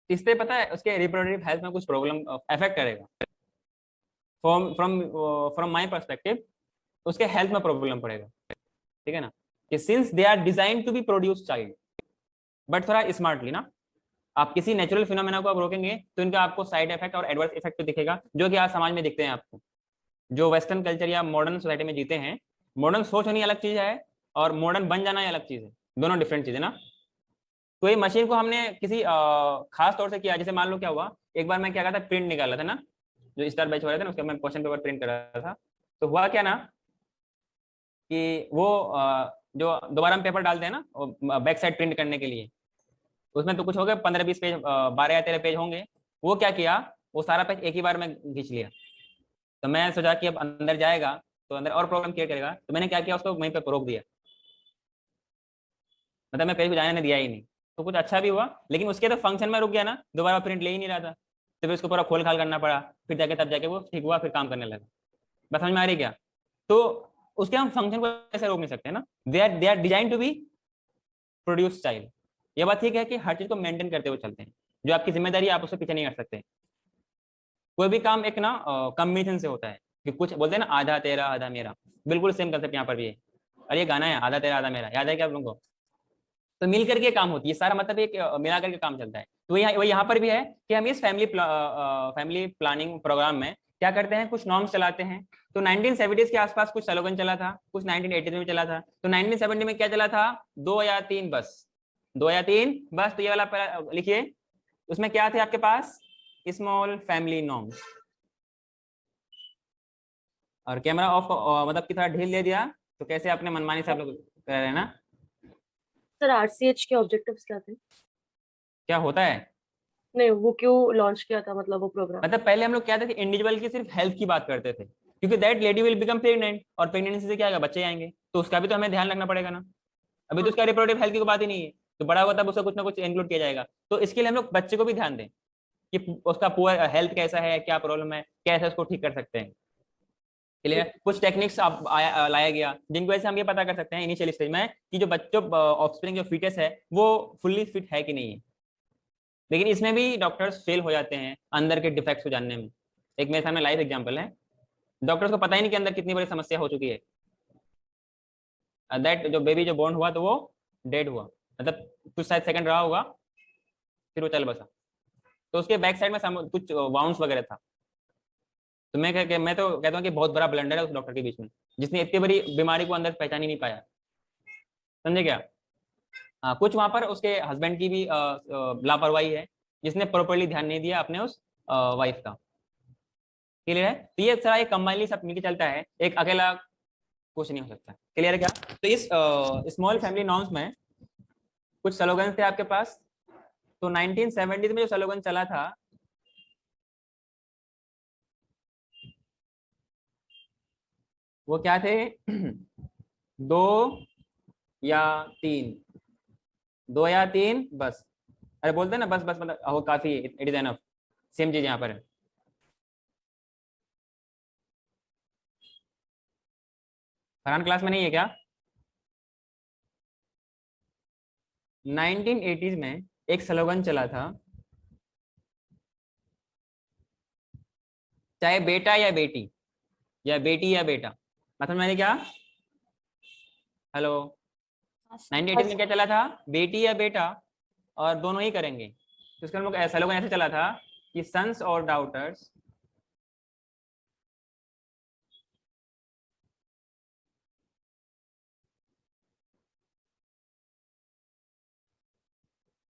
इससे पता है उसके रिप्रोडक्टिव हेल्थ में कुछ प्रॉब्लम अफेक्ट करेगा। From from from my perspective उसके हेल्थ में प्रॉब्लम पड़ेगा, ठीक है ना। कि since they are design to be produce child, but थोड़ा स्मार्टली ना। आप किसी नेचुरल फिनोमेना को आप रोकेंगे तो इनका आपको साइड इफेक्ट और एडवर्स इफेक्ट तो दिखेगा, जो कि आज समाज में दिखते हैं आपको। जो वेस्टर्न कल्चर या मॉडर्न सोसाइटी में जीते हैं, मॉडर्न सोच होनी अलग चीज है और मॉडर्न बन जाना ही अलग चीज है, दोनों डिफरेंट चीज है ना। तो ये मशीन को हमने किसी खास तौर से किया। जैसे मान लो क्या हुआ, एक बार मैं क्या था, प्रिंट निकाला था ना, जो स्टार बैच हो रहे थे ना, उसका मैं क्वेश्चन पेपर प्रिंट कर रहा था। तो हुआ क्या ना कि वो जो दोबारा हम पेपर डालते हैं ना बैक साइड प्रिंट करने के लिए, उसमें तो कुछ हो गया 15-20 पेज, 12 या 13 पेज होंगे। वो क्या किया, वो सारा पेज एक ही बार में खींच लिया। तो मैं सोचा कि अब अंदर जाएगा तो अंदर और प्रॉब्लम क्रिएट करेगा, तो मैंने क्या किया, उसको वहीं पे रोक दिया, मतलब मैं पेज को जाने दिया ही नहीं। तो कुछ अच्छा भी हुआ, लेकिन उसके तो फंक्शन में रुक गया ना, दोबारा प्रिंट ले ही नहीं रहा था। तो फिर उसको पूरा खोल खाल करना पड़ा, फिर जाके तब जाके वो ठीक हुआ, फिर काम करने लगा। बस समझ में आ रही क्या? तो उसके हम फंक्शन को ऐसे रोक नहीं सकते ना। They are design to be produce child. ये बात ठीक है कि हर चीज को मेंटेन करते हुए चलते हैं, जो आपकी जिम्मेदारी है आप उससे पीछे नहीं कर सकते। कोई भी काम एक ना कॉम्बिनेशन से होता है, कि कुछ बोलते हैं ना आधा तेरा आधा मेरा, बिल्कुल सेम कंसेप्ट यहाँ पर भी है। और ये गाना है आधा तेरा आधा मेरा, याद है क्या आप लोगों को? तो मिल करके काम होती है, सारा मतलब एक मिला करके काम चलता है। तो वही यहाँ पर भी है कि हम इस फैमिली प्लानिंग प्रोग्राम में क्या करते हैं, कुछ नॉर्म्स चलाते हैं। तो 1970s के आसपास कुछ स्लोगन चला था, कुछ 1980s में चला था। तो 1970 में क्या चला था, 2 या 3 बस, 2 या 3 बस। तो ये वाला लिखिए, उसमें क्या थे आपके पास, स्मॉल फैमिली नॉर्म्स। और कैमरा ऑफ मतलब की थोड़ा ढील दे दिया तो कैसे अपने मनमानी से आप लोग कर रहे हैं ना। सर आरसीएच के ऑब्जेक्टिव्स क्या थे? क्या होता है, नहीं, वो क्यों लॉन्च किया था, मतलब वो प्रोग्राम? मतलब पहले हम लोग क्या थे कि इंडिविजुअल की सिर्फ हेल्थ की बात करते थे, क्योंकि that lady will become pregnant, और प्रेगनेंसी से क्या होगा, बच्चे आएंगे, तो उसका भी तो हमें ध्यान रखना पड़ेगा ना। अभी तो उसका रिप्रोडक्टिव हेल्थ की कोई बात ही नहीं है, तो बड़ा हुआ तब उसका कुछ ना कुछ इंक्लूड किया जाएगा। तो इसके लिए हम लोग बच्चे को भी ध्यान दें कि उसका पुअर हेल्थ कैसा है, क्या प्रॉब्लम है, कैसे उसको ठीक कर सकते हैं। क्लियर, कुछ टेक्निक्स लाया गया जिनकी वजह से हम ये पता कर सकते हैं इनिशियल स्टेज में कि जो बच्चों ऑफस्प्रिंग जो फीटस है वो फुल्ली फिट है कि नहीं है। लेकिन इसमें भी डॉक्टर्स फेल हो जाते हैं अंदर के डिफेक्ट्स को जानने में। एक मेरे सामने लाइव एग्जांपल है, डॉक्टर्स को पता ही नहीं कि अंदर कितनी बड़ी समस्या हो चुकी है। दैट जो बेबी जो बोर्न हुआ तो वो डेड हुआ, मतलब कुछ शायद सेकंड रहा होगा फिर वो चल बसा। तो उसके बैक साइड में कुछ वाउंड्स वगैरह था। तो मैं तो कहता हूँ कि बहुत बड़ा ब्लंडर है उस डॉक्टर के बीच में, जिसने इतनी बड़ी बीमारी को अंदर पहचान ही नहीं पाया। समझे क्या। हाँ, कुछ वहां पर उसके हस्बैंड की भी लापरवाही है, जिसने प्रॉपरली ध्यान नहीं दिया अपने उस वाइफ का। क्लियर है। तो ये सारा एक कंबाइनली सब मिलकर चलता है, एक अकेला कुछ नहीं हो सकता। क्लियर है क्या। तो इस स्मॉल फैमिली नॉर्म्स में कुछ स्लोगन थे आपके पास। तो 1970 में जो स्लोगन चला था, वो क्या थे, 2 या 3, 2 या 3 बस। अरे बोलते हैं ना बस बस, मतलब वो काफी, इट इज एनफ। सेम चीज यहाँ पर है। फरहान क्लास में नहीं है क्या। 1980s में एक स्लोगन चला था, चाहे बेटा या बेटी, या बेटी या बेटा, मतलब मैंने क्या, हेलो, 1980 में क्या चला था, बेटी या बेटा, और दोनों ही करेंगे। तो इसका मतलब स्लोगन ऐसे चला था कि सन्स और डाउटर्स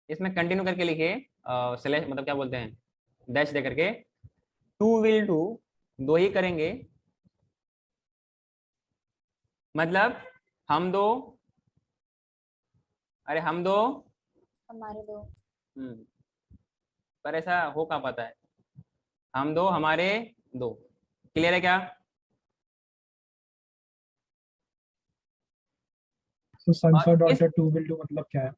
इसमें कंटिन्यू करके लिखिए, स्लैश मतलब क्या बोलते हैं, डैश दे करके, टू विल डू, दो ही करेंगे, मतलब हम दो, अरे हम दो, हमारे दो। पर ऐसा हो कहाँ पाता है, हम दो हमारे दो। क्लियर है क्या। So sons और or daughter two will do मतलब क्या है?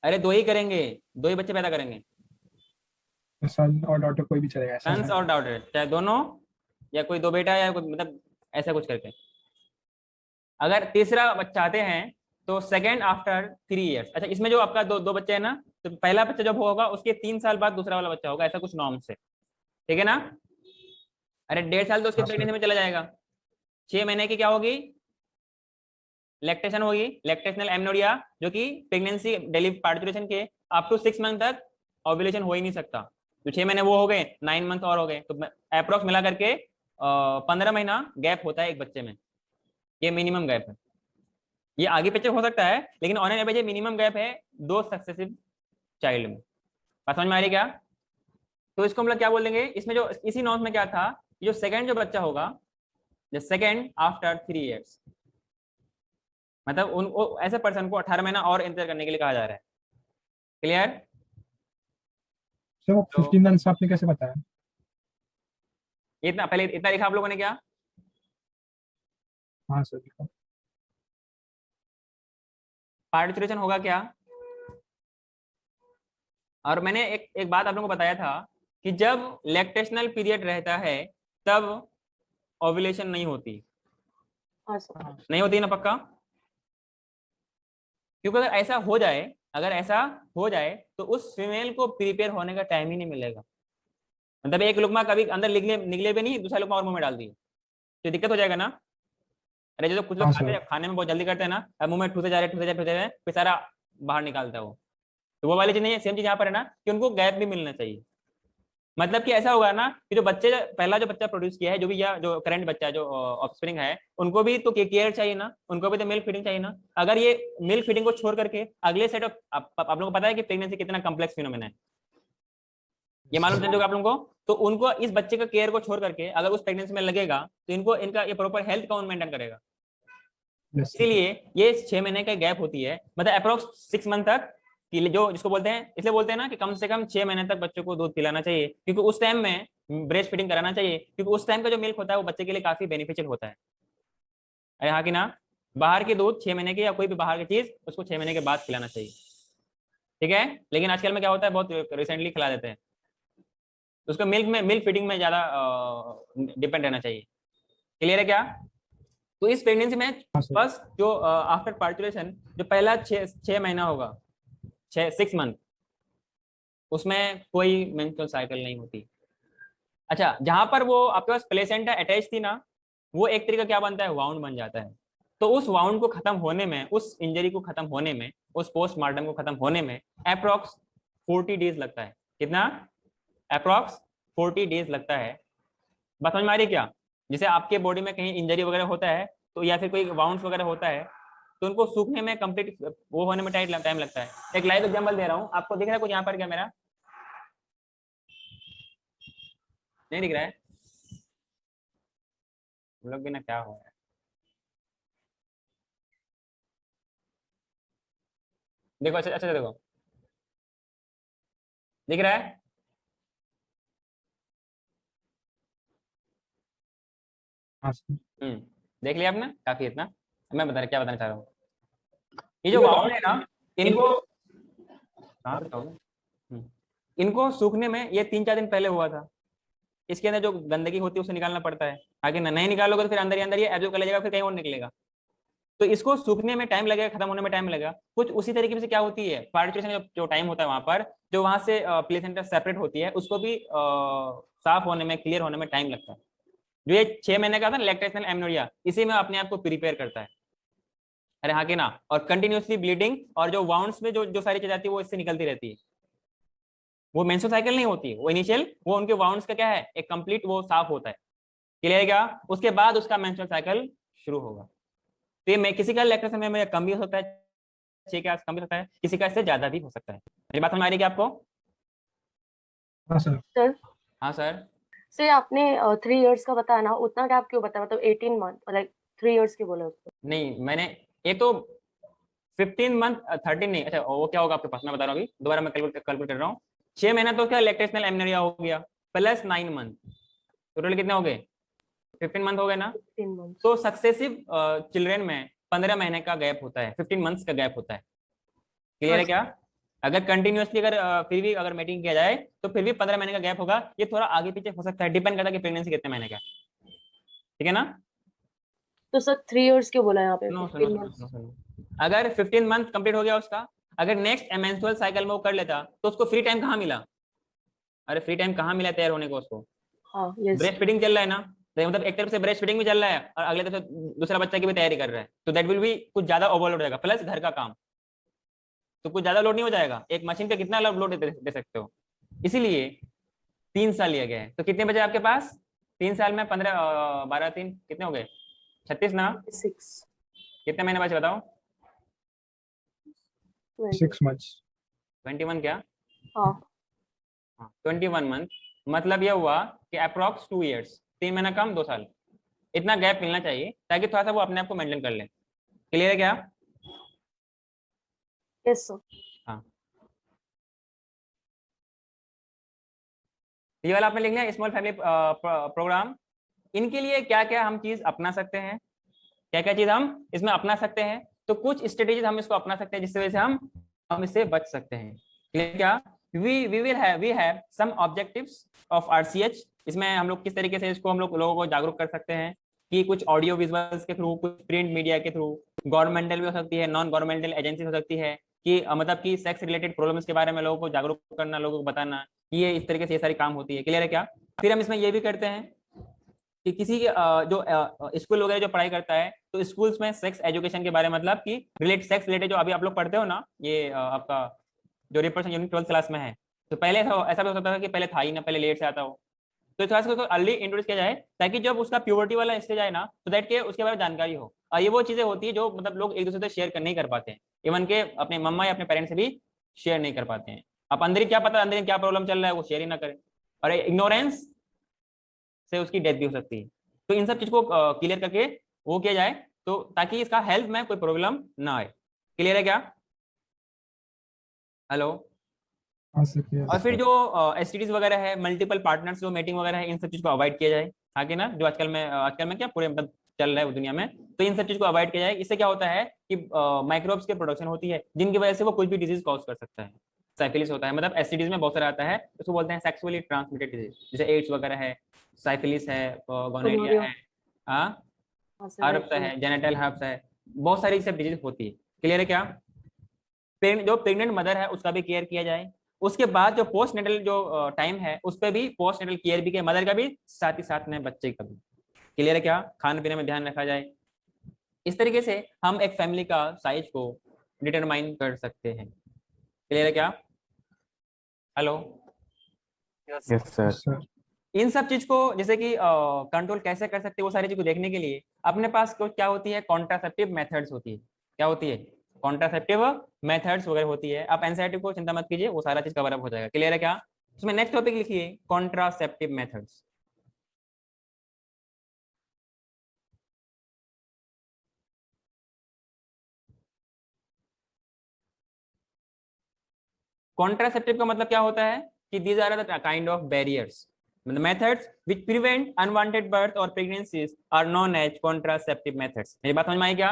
अरे दो ही करेंगे, दो ही बच्चे पैदा करेंगे। तो son और daughter कोई भी चलेगा ऐसा सन्स है? और डॉटर, चाहे दोनों, या कोई दो बेटा, या कोई मतलब ऐसा कुछ करके। अगर तीसरा बच्चा चाहते हैं तो सेकेंड आफ्टर 3 इयर्स। अच्छा, इसमें जो आपका दो बच्चे हैं ना, तो पहला बच्चा जब होगा उसके 3 साल बाद दूसरा वाला बच्चा होगा, ऐसा कुछ नॉर्म से। ठीक है ना। अरे 1.5 साल तो उसके हाँ सर। प्रेगनेंसी में चला जाएगा। 6 महीने की क्या होगी, लैक्टेशन होगी, लैक्टेशनल एमनोरिया, जो कि प्रेगनेंसी डेली पार्टिकुलेशन के अप टू 6 मंथ तक ओव्यूलेशन हो ही नहीं सकता। तो 6 महीने वो हो गए, 9 मंथ और हो गए, तो अप्रोक्स मिला करके 15 महीना गैप होता है एक बच्चे में। ये मिनिमम गैप है, ये आगे पीछे हो सकता है, लेकिन ऑन एन एवरेज ये मिनिमम गैप है 2 सक्सेसिव चाइल्ड में। बात समझ में आ रही क्या। तो इसको मतलब क्या बोल देंगे, इसमें जो इसी नॉर्म्स में क्या था, जो सेकंड जो बच्चा होगा, द सेकंड आफ्टर 3 इयर्स, मतलब उन ऐसे पर्सन को 18 महीना और इंतजार करने के लिए कहा जा रहा है। क्लियर। सर वो तो 15 months आपने कैसे बताया? इतना पहले इतना लिखा आप लोगों ने क्या, हाँ सर देखो। पार्टिकुलेशन होगा क्या। और मैंने एक बात आप लोगों को बताया था कि जब लैक्टेशनल पीरियड रहता है तब ओव्यूलेशन नहीं होती, हाँ सर। नहीं होती ना पक्का। क्योंकि अगर ऐसा हो जाए, अगर ऐसा हो जाए तो उस फीमेल को प्रिपेयर होने का टाइम ही नहीं मिलेगा। मतलब एक लुकमा कभी अंदर निकले भी नहीं, दूसरा लुकमा और मुंह में डाल दिए तो दिक्कत हो जाएगा ना। अरे जो कुछ लोग हाँ खाते सर। हैं, खाने में बहुत जल्दी करते हैं ना, अब मुंह में ठूसे जा रहे ठूसे जा रहे ठूसे जा रहे, फिर सारा बाहर निकालता है वो। तो वो वाली चीज नहीं है, सेम चीज यहाँ पर है ना, कि उनको गैप भी मिलना चाहिए। मतलब कि ऐसा होगा ना कि जो बच्चे पहला जो बच्चा प्रोड्यूस किया है, जो भी या जो करंट बच्चा जो ऑफस्प्रिंग है, उनको भी तो केयर चाहिए ना, उनको भी तो मिल्क फीडिंग चाहिए ना। अगर ये मिल्क फीडिंग को छोड़ करके अगले सेट ऑफ, आप लोगों को पता है कि प्रेगनेंसी कितना कॉम्प्लेक्स फिनोमेना है, ये मालूम चल जाएगा आप लोगों को। तो उनको इस बच्चे का केयर को छोड़ करके अगर उस प्रेगनेंसी में लगेगा तो इनको इनका ये प्रॉपर हेल्थ कौन मेंटेन करेगा। Yes, sir. इसीलिए ये 6 महीने का गैप होती है, मतलब अप्रोक्स 6 मंथ तक कि जो जिसको बोलते हैं, इसलिए बोलते हैं ना कि कम से कम 6 महीने तक बच्चों को दूध पिलाना चाहिए, क्योंकि उस टाइम में ब्रेस्ट फीडिंग कराना चाहिए, क्योंकि उस टाइम का जो मिल्क होता है वो बच्चे के लिए काफी बेनिफिशियल होता है। अरे हाँ कि ना, बाहर की दूध 6 महीने की या कोई भी बाहर की चीज उसको 6 महीने के बाद खिलाना चाहिए, ठीक है। लेकिन आजकल में क्या होता है, बहुत रिसेंटली खिला देते हैं, उसको मिल्क फीडिंग में ज्यादा डिपेंड रहना चाहिए। क्लियर है क्या। तो इस प्रेगनेंसी में हाँ, sir. फर्स्ट जो आफ्टर पार्चुलेशन जो पहला 6 महीना होगा, 6 मंथ, उसमें कोई मेंस्ट्रुअल साइकिल नहीं होती। अच्छा, जहां पर वो आपके पास प्लेसेंटा अटैच थी ना, वो एक तरीका क्या बनता है, वाउंड बन जाता है। तो उस वाउंड को खत्म होने में, उस इंजरी को खत्म होने में, उस पोस्टमार्टम को खत्म होने में अप्रोक्स 40 डेज लगता है। कितना, अप्रोक्स 40 डेज लगता है। बात समझ में आ रही है क्या। जैसे आपके बॉडी में कहीं इंजरी वगैरह होता है तो, या फिर कोई वाउंड्स वगैरह होता है, तो उनको सूखने में कंप्लीट वो होने में टाइम लगता है। एक लाइव एग्जांपल दे रहा हूँ, आपको दिख रहा है कुछ यहाँ पर क्या, मेरा नहीं दिख रहा है, हम लोग भी ना क्या हो रहा है। देखो अच्छा अच्छा देखो, दिख रहा है। हाँ, sir. देख लिया आपने, काफी इतना। मैं बता क्या बताना चाह रहा हूँ, ये जो वाउंड है ना, इनको हाँ बताओ। इनको सूखने में ये 3-4 दिन पहले हुआ था। इसके अंदर जो गंदगी होती है उसे निकालना पड़ता है, आगे नहीं निकालोगे तो फिर अंदर ही अंदर ये एब्जॉर्ब कर लेगा, फिर कहीं और निकलेगा। तो इसको सूखने में टाइम लगेगा, खत्म होने में टाइम लगेगा। कुछ उसी तरीके से क्या होती है, पार्टिकुलेशन जो टाइम होता है वहां पर, जो वहां से प्लेसेंटा सेपरेट होती है, उसको भी साफ होने में, क्लियर होने में टाइम लगता है। जो ये 6 महीने का था लैक्टेशनल एमनोरिया, इसी में अपने आप को प्रिपेयर करता है। अरे हाँ कि ना। और कंटिन्यूसली ब्लीडिंग और जो वाउंड्स में जो जो सारी चीज आती है वो इससे निकलती रहती है। वो मेंस्ट्रुअल साइकिल नहीं होती, वो इनिशियल, वो उनके वाउंड्स का क्या है, एक कंप्लीट वो साफ होता है। क्लियर है क्या। उसके बाद उसका मेंस्ट्रुअल साइकिल शुरू होगा। तो ये मैं किसी का लैक्टेशन में कम भी हो सकता है, 6 के आस कम भी हो सकता है, किसी का इससे ज्यादा भी हो सकता है। मेरी बात समझ आ रही है क्या आपको। हाँ, sir. सर हाँ सर। से आपने 3 इयर्स का बताया ना, उतना गैप क्यों बताया, मतलब 18 मंथ, लाइक 3 इयर्स क्यों बोला उसको। नहीं मैंने, ये तो 15 मंथ 13 नहीं, अच्छा वो क्या होगा आपके पास, मैं बता रहा हूँ अभी, दोबारा मैं कैलकुलेट कर रहा हूँ। 6 महीना तो क्या लैक्टेशनल एमनोरिया हो गया, प्लस 9 मंथ, टोटल कितने हो गए, 15 मंथ हो गए ना। 15 मंथ। तो सक्सेसिव चिल्ड्रेन में 15 महीने का गैप होता है, 15 मंथ्स का गैप होता है। क्लियर है क्या। अगर कंटिन्यूअसली अगर फिर भी अगर मीटिंग किया जाए तो फिर भी 15 महीने का गैप होगा। ये थोड़ा आगे पीछे हो सकता है, डिपेंड करता है कि प्रेगनेंसी कितने महीने का है, ठीक है ना। तो सर 3 इयर्स क्यों बोला यहाँ पे, सुनो 15 सुनो मंथ। सुनो सुनो, अगर 15 मंथ कंप्लीट हो गया उसका, अगर नेक्स्ट मेंस्ट्रुअल साइकिल में वो कर लेता तो उसको फ्री टाइम कहाँ मिला। अरे फ्री टाइम कहाँ मिला तैयार होने को उसको। हाँ यस। ब्रेस्ट फीडिंग चल रहा है ना, तो मतलब एक तरफ से ब्रेस्ट फीडिंग भी चल रहा है और अगले तरफ से दूसरा बच्चा की भी तैयारी कर रहा है, तो दैट विल बी कुछ ज्यादा ओवरलोड हो जाएगा, प्लस घर का काम, तो कुछ ज्यादा लोड नहीं हो जाएगा। एक मशीन पे कितना लोड दे सकते हो। इसीलिए 3 साल लिया गया है। तो कितने बचे आपके पास, 3 साल में 15 12 3 कितने हो गए, 36 ना। 6 कितने महीने बचे बताओ। 6 months. 21 क्या, हाँ 21 मंथ, मतलब ये हुआ कि अप्रोक्स 2 इयर्स, 3 महीना कम 2 साल, इतना गैप मिलना चाहिए ताकि थोड़ा सा वो अपने आप को मेंटेन कर ले। क्लियर है क्या। Yes sir. हाँ, ये वाला आपने लिख लिया स्मॉल फैमिली प्रोग्राम। इनके लिए क्या क्या हम चीज अपना सकते हैं, क्या क्या चीज हम इसमें अपना सकते हैं। तो कुछ स्ट्रेटेजीज हम इसको अपना सकते हैं जिसकी वजह से हम इससे बच सकते हैं। क्लियर क्या। We have some objectives of RCH. इसमें हम लोग किस तरीके से इसको हम लोगों को जागरूक कर सकते हैं कि कुछ ऑडियो विजुअल्स के थ्रू, कुछ प्रिंट मीडिया के थ्रू, गवर्नमेंटल भी हो सकती है, नॉन गवर्नमेंटल एजेंसी हो सकती है, कि मतलब कि सेक्स रिलेटेड प्रॉब्लम्स के बारे में लोगों को जागरूक करना, लोगों को बताना, ये इस तरीके से ये सारी काम होती है। क्लियर है क्या। फिर हम इसमें ये भी करते हैं कि किसी जो स्कूल वगैरह जो पढ़ाई करता है, तो स्कूल्स में सेक्स एजुकेशन के बारे में, मतलब कि सेक्स रिलेटेड जो अभी आप लोग पढ़ते हो ना, ये आपका जो रिप्रोडक्शन यूनिट 12th क्लास में है, तो पहले ऐसा भी हो सकता था कि पहले था ही ना, पहले लेट से आता हो, तो थोड़ा सा उसको अर्ली इंट्रोड्यूस किया जाए ताकि जब उसका प्यूबर्टी वाला स्टेज आए ना, तो दैट के उसके बारे में जानकारी हो। और ये वो चीजें होती है जो मतलब लोग एक दूसरे से शेयर नहीं कर पाते हैं, इवन के अपने मम्मा या अपने पेरेंट्स से भी शेयर नहीं कर पाते हैं। अब अंदर ही क्या पता, अंदर ही क्या प्रॉब्लम चल रहा है, वो शेयर ही ना करें, और इग्नोरेंस से उसकी डेथ भी हो सकती है। तो इन सब चीज को क्लियर करके वो किया जाए, तो ताकि इसका हेल्थ में कोई प्रॉब्लम ना आए। क्लियर है क्या? हेलो? हाँ सर clear और है। फिर जो एसटीडीज वगैरह है, मल्टीपल पार्टनर्स जो मीटिंग वगैरह है, इन सब चीज को अवॉइड किया जाए। आगे ना जो आजकल में क्या पूरे मतलब चल रहा है वो दुनिया में, तो इन सब चीज को अवॉइड किया जाए। इससे क्या होता है कि माइक्रोब्स के प्रोडक्शन होती है जिनकी वजह से वो कुछ भी डिजीज कॉज कर सकता है। साइफिलिस होता है, मतलब एसटीडीज में बहुत सारा आता है, उसको बोलते हैं सेक्सुअली ट्रांसमिटेड डिजीज, जैसे एड्स वगैरह है, साइफिलिस है, गोनोरिया गोनोरिया। है, हाँ, हाँ सर हर्प्स राइट। है, जेनेटल हर्प्स है, बहुत सारी सब डिजीज होती है। क्लियर है क्या? जो प्रेग्नेंट मदर है उसका भी केयर किया जाए। उसके बाद जो पोस्ट नेटल जो टाइम है उस पर भी पोस्ट नेटल केयर भी किया, मदर का भी साथ ही साथ में बच्चे का भी। क्लियर है क्या? खाने पीने में ध्यान रखा जाए। इस तरीके से हम एक फैमिली का साइज को डिटरमाइन कर सकते हैं। क्लियर है क्या? Hello? Yes sir. Yes, sir. इन सब चीज को जैसे कि कंट्रोल कैसे कर सकते हैं, वो सारी चीज को देखने के लिए अपने पास क्या होती है, कॉन्ट्रासेप्टिव मेथड्स होती है। क्या होती है? कॉन्ट्रासेप्टिव मेथड्स वगैरह होती है। आप एंजाइटी को चिंता मत कीजिए, वो सारा चीज कवर अप हो जाएगा। क्लियर है क्या? उसमें नेक्स्ट टॉपिक लिखिए, कॉन्ट्रासेप्टिव मेथड्स। कॉन्ट्रासेप्टिव का मतलब क्या होता है कि these are the kind of barriers, मतलब methods which prevent unwanted birth और pregnancies are known as contraceptive methods. मेरी बात समझ में आई क्या?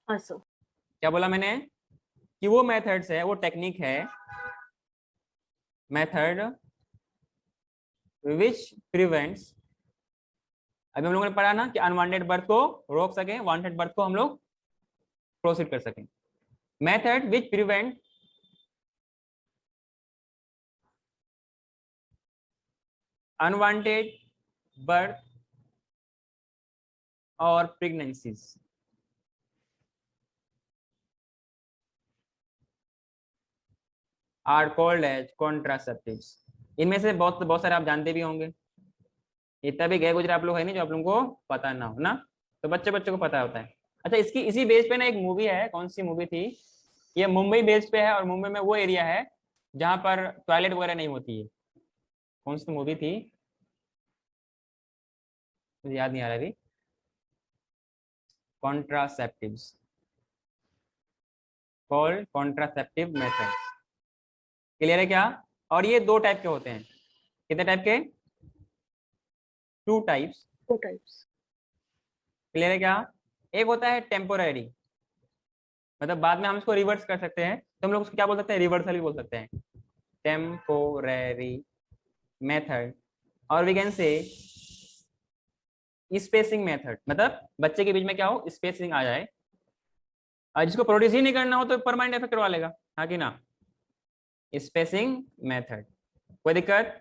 हाँ सर। क्या बोला मैंने? कि वो मेथड्स है, वो टेक्निक है, मेथड विच प्रिवेंट्स, अभी हम लोगों ने पढ़ा ना कि अनवांटेड बर्थ को रोक सके, वांटेड बर्थ को हम लोग प्रोसीड कर सकें। Method which prevent unwanted birth और pregnancies are called as contraceptives. इनमें से बहुत सारे आप जानते भी होंगे, इतना भी गए गुजरे आप लोग है नहीं जो आप लोगों को पता ना हो ना, तो बच्चों को पता होता है। अच्छा, इसकी इसी बेस पे ना एक मूवी है, कौन सी मूवी थी? ये मुंबई बेस्ड पे है, और मुंबई में वो एरिया है जहां पर टॉयलेट वगैरह नहीं होती है। कौन सी मूवी थी, मुझे याद नहीं आ रहा अभी। Contraceptives, called contraceptive method. Clear है क्या? और ये दो टाइप के होते हैं। कितने टाइप के? 2 टाइप्स। 2 टाइप्स। क्लियर है क्या? एक होता है टेम्पोररी, मतलब बाद में हम इसको रिवर्स कर सकते हैं, तो हम लोग उसको क्या बोल सकते हैं, रिवर्सल भी बोल सकते हैं, टेम्पोररी मेथड। और we can say spacing method, मतलब बच्चे के बीच में क्या हो, स्पेसिंग आ जाए, और जिसको प्रोड्यूस ही नहीं करना हो तो परमानेंट इफेक्ट करवा लेगा, हाँ कि ना? Spacing method. कोई दिक्कत?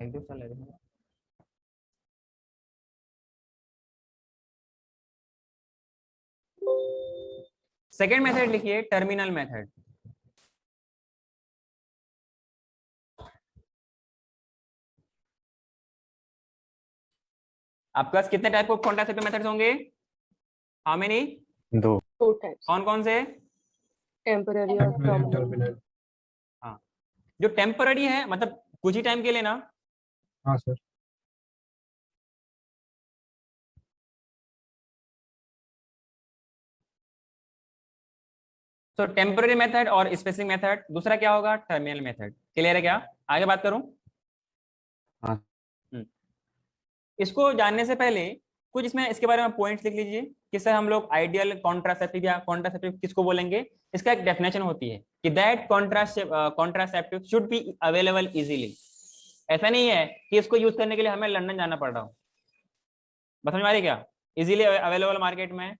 एक दो साल लगेगा। सेकेंड मेथड लिखिए, टर्मिनल मेथड। आपके पास कितने टाइप ऑफ कॉन्ट्रासेप्टिव मेथड्स होंगे? How many? 2। 2 टाइप्स। कौन कौन से? टेम्पररी और Temporary and परमानेंट। terminal. हाँ, जो टेम्पररी है मतलब कुछ ही टाइम के लिए ना, हाँ सर. तो टेम्पररी मेथड और स्पेसिंग मेथड। दूसरा क्या होगा? Terminal method. क्लियर है क्या? आगे बात करूं? हाँ। इसको जानने से पहले कुछ इसमें इसके बारे में पॉइंट्स लिख लीजिए, किससे हम लोग आइडियल कॉन्ट्रासेप्टिव या कॉन्ट्रासेप्टिव किसको बोलेंगे। इसका एक डेफिनेशन होती है कि that contraceptive should be available easily. ऐसा नहीं है कि इसको यूज करने के लिए हमें लंदन जाना पड़ रहा हो। बस समझ में आ रही क्या? इजीली अवेलेबल मार्केट में,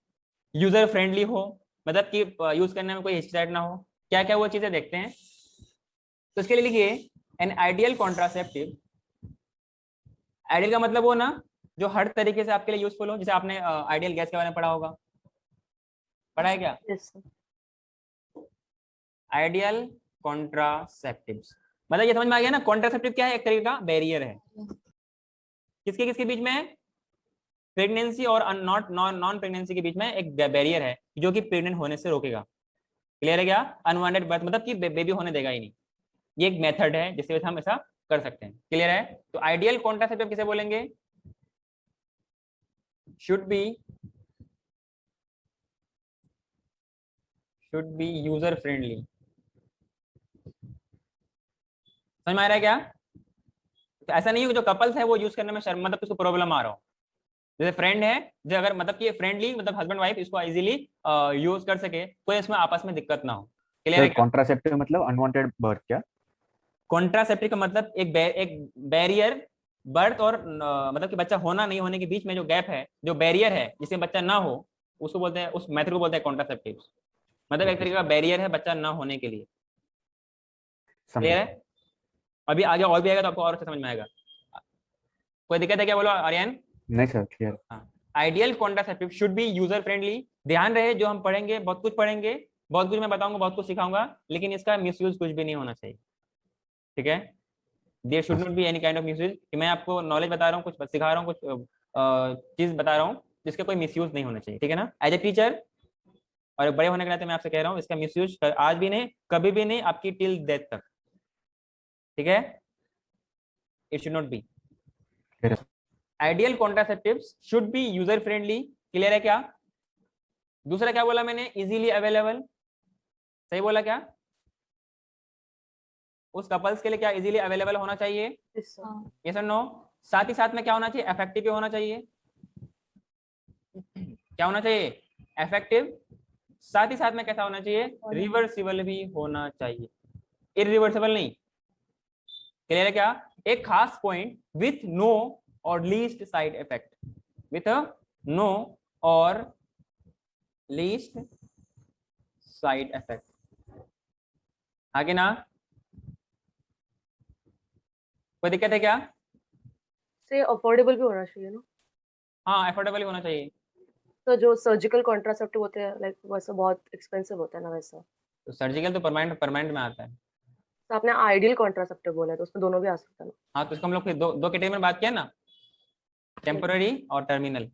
यूजर फ्रेंडली हो, मतलब कि यूज करने में कोई हिचकिचाहट ना हो। क्या क्या वो चीजें देखते हैं, तो इसके लिए लिखिए एन आइडियल कॉन्ट्रासेप्टिव। आइडियल का मतलब वो ना जो हर तरीके से आपके लिए यूजफुल हो। जैसे आपने आइडियल गैस के बारे में पढ़ा होगा, पढ़ा है क्या? Yes sir. आइडियल कॉन्ट्रासेप्टिव्स, मतलब ये समझ में आ गया ना, कॉन्ट्रासेप्टिव क्या है, एक तरीके का बैरियर है, किसके किसके बीच में, प्रेगनेंसी और नॉन प्रेगनेंसी के बीच में एक बैरियर है जो कि प्रेग्नेंट होने से रोकेगा। क्लियर है क्या, अनवांटेड बर्थ मतलब कि बेबी होने देगा ही नहीं, ये एक मेथड है जिससे हम ऐसा कर सकते हैं। क्लियर है, तो आइडियल कॉन्ट्रासेप्टिव किसे बोलेंगे, शुड बी यूजर फ्रेंडली। समझ में आ रहा है क्या, तो ऐसा नहीं है कि जो कपल्स है वो यूज करने में शर्म मतलब उसको प्रॉब्लम आ रहा हो, जैसे फ्रेंड है जो अगर मतलब कि फ्रेंडली मतलब हस्बैंड वाइफ इसको इजीली यूज कर सके, कोई इसमें आपस में दिक्कत ना हो। क्लियर है क्या, कॉन्ट्रासेप्टिव मतलब अनवांटेड बर्थ क्या? कॉन्ट्रासेप्टिव का मतलब एक बैरियर बर्थ और मतलब कि बच्चा होना नहीं होने के बीच में जो गैप है, जो बैरियर है जिससे बच्चा ना हो, उसको बोलते हैं, उस मेथड को बोलते हैं कॉन्ट्रासेप्टिव, मतलब एक तरीके का बैरियर है बच्चा ना होने के लिए। क्लियर है, अभी आगे और भी आएगा तो आपको और अच्छा समझ में आएगा। कोई दिक्कत है क्या, बोलो आर्यन। नहीं sir, clear. Ideal contraceptive should be user friendly. ध्यान रहे जो हम पढ़ेंगे बहुत कुछ पढ़ेंगे, बहुत कुछ मैं बताऊंगा, बहुत कुछ सिखाऊंगा, लेकिन इसका मिसयूज कुछ भी नहीं होना चाहिए। ठीक है, there should not be any kind of misuse, कि मैं आपको नॉलेज बता रहा हूँ, कुछ सिखा रहा हूँ, कुछ चीज बता रहा हूँ जिसका कोई मिसयूज नहीं होना चाहिए। ठीक है ना, एज ए टीचर और बड़े होने के नाते मैं आपसे कह रहा हूँ, इसका मिसयूज आज भी नहीं, कभी भी नहीं, आपकी टिल डेथ तक। ठीक है, it should not B. Ideal contraceptives should be user friendly. Clear है क्या, दूसरा क्या बोला मैंने, इजीली अवेलेबल, सही बोला क्या, उस कपल्स के लिए क्या इजीली अवेलेबल होना चाहिए, यस और नो। साथ ही साथ में क्या होना चाहिए, इफेक्टिव भी होना चाहिए। क्या होना चाहिए, इफेक्टिव, साथ ही साथ में कैसा होना चाहिए, रिवर्सिबल भी होना चाहिए, इरिवर्सिबल नहीं। क्लियर है क्या, एक खास point, with no or least side effect, with no or least side effect. आगे ना, कोई दिक्कत है क्या, से अफोर्डेबल भी होना चाहिए ना। हाँ एफोर्डेबल ही होना चाहिए। तो जो सर्जिकल कॉन्ट्रासेप्टिव होते हैं लाइक वैसे बहुत एक्सपेंसिव होता है ना वैसा। तो सर्जिकल तो परमानेंट में आता है। तो आपने आइडियल कॉन्ट्रासेप्टिव बोला है तो उसमें दोनों भी आ सकता है ना। हाँ तो इसको हम लोग फिर दो कैटेगरी में बात किया ना, टेम्पोररी और टर्मिनल।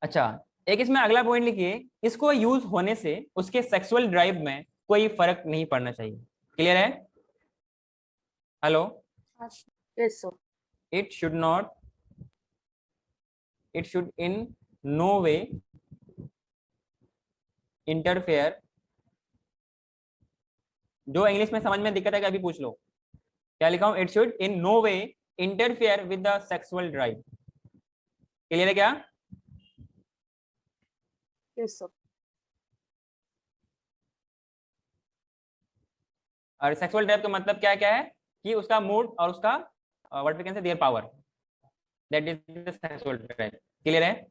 अच्छा, एक इसमें अगला पॉइंट लिखिए, इसको यूज होने से उसके सेक्सुअल ड्राइव में कोई फर्क नहीं पड़ना चाहिए। क्लियर है, hello, yes sir. It should in no way interfere, जो इंग्लिश में समझ में दिक्कत है क्या अभी पूछ लो, क्या लिखा हूं, it should in no way interfere with the sexual drive. Clear है क्या, यस सर। और सेक्सुअल ड्राइव का मतलब क्या क्या है, कि उसका मूड और उसका what we can say their power, that is the sexual drive. Clear है,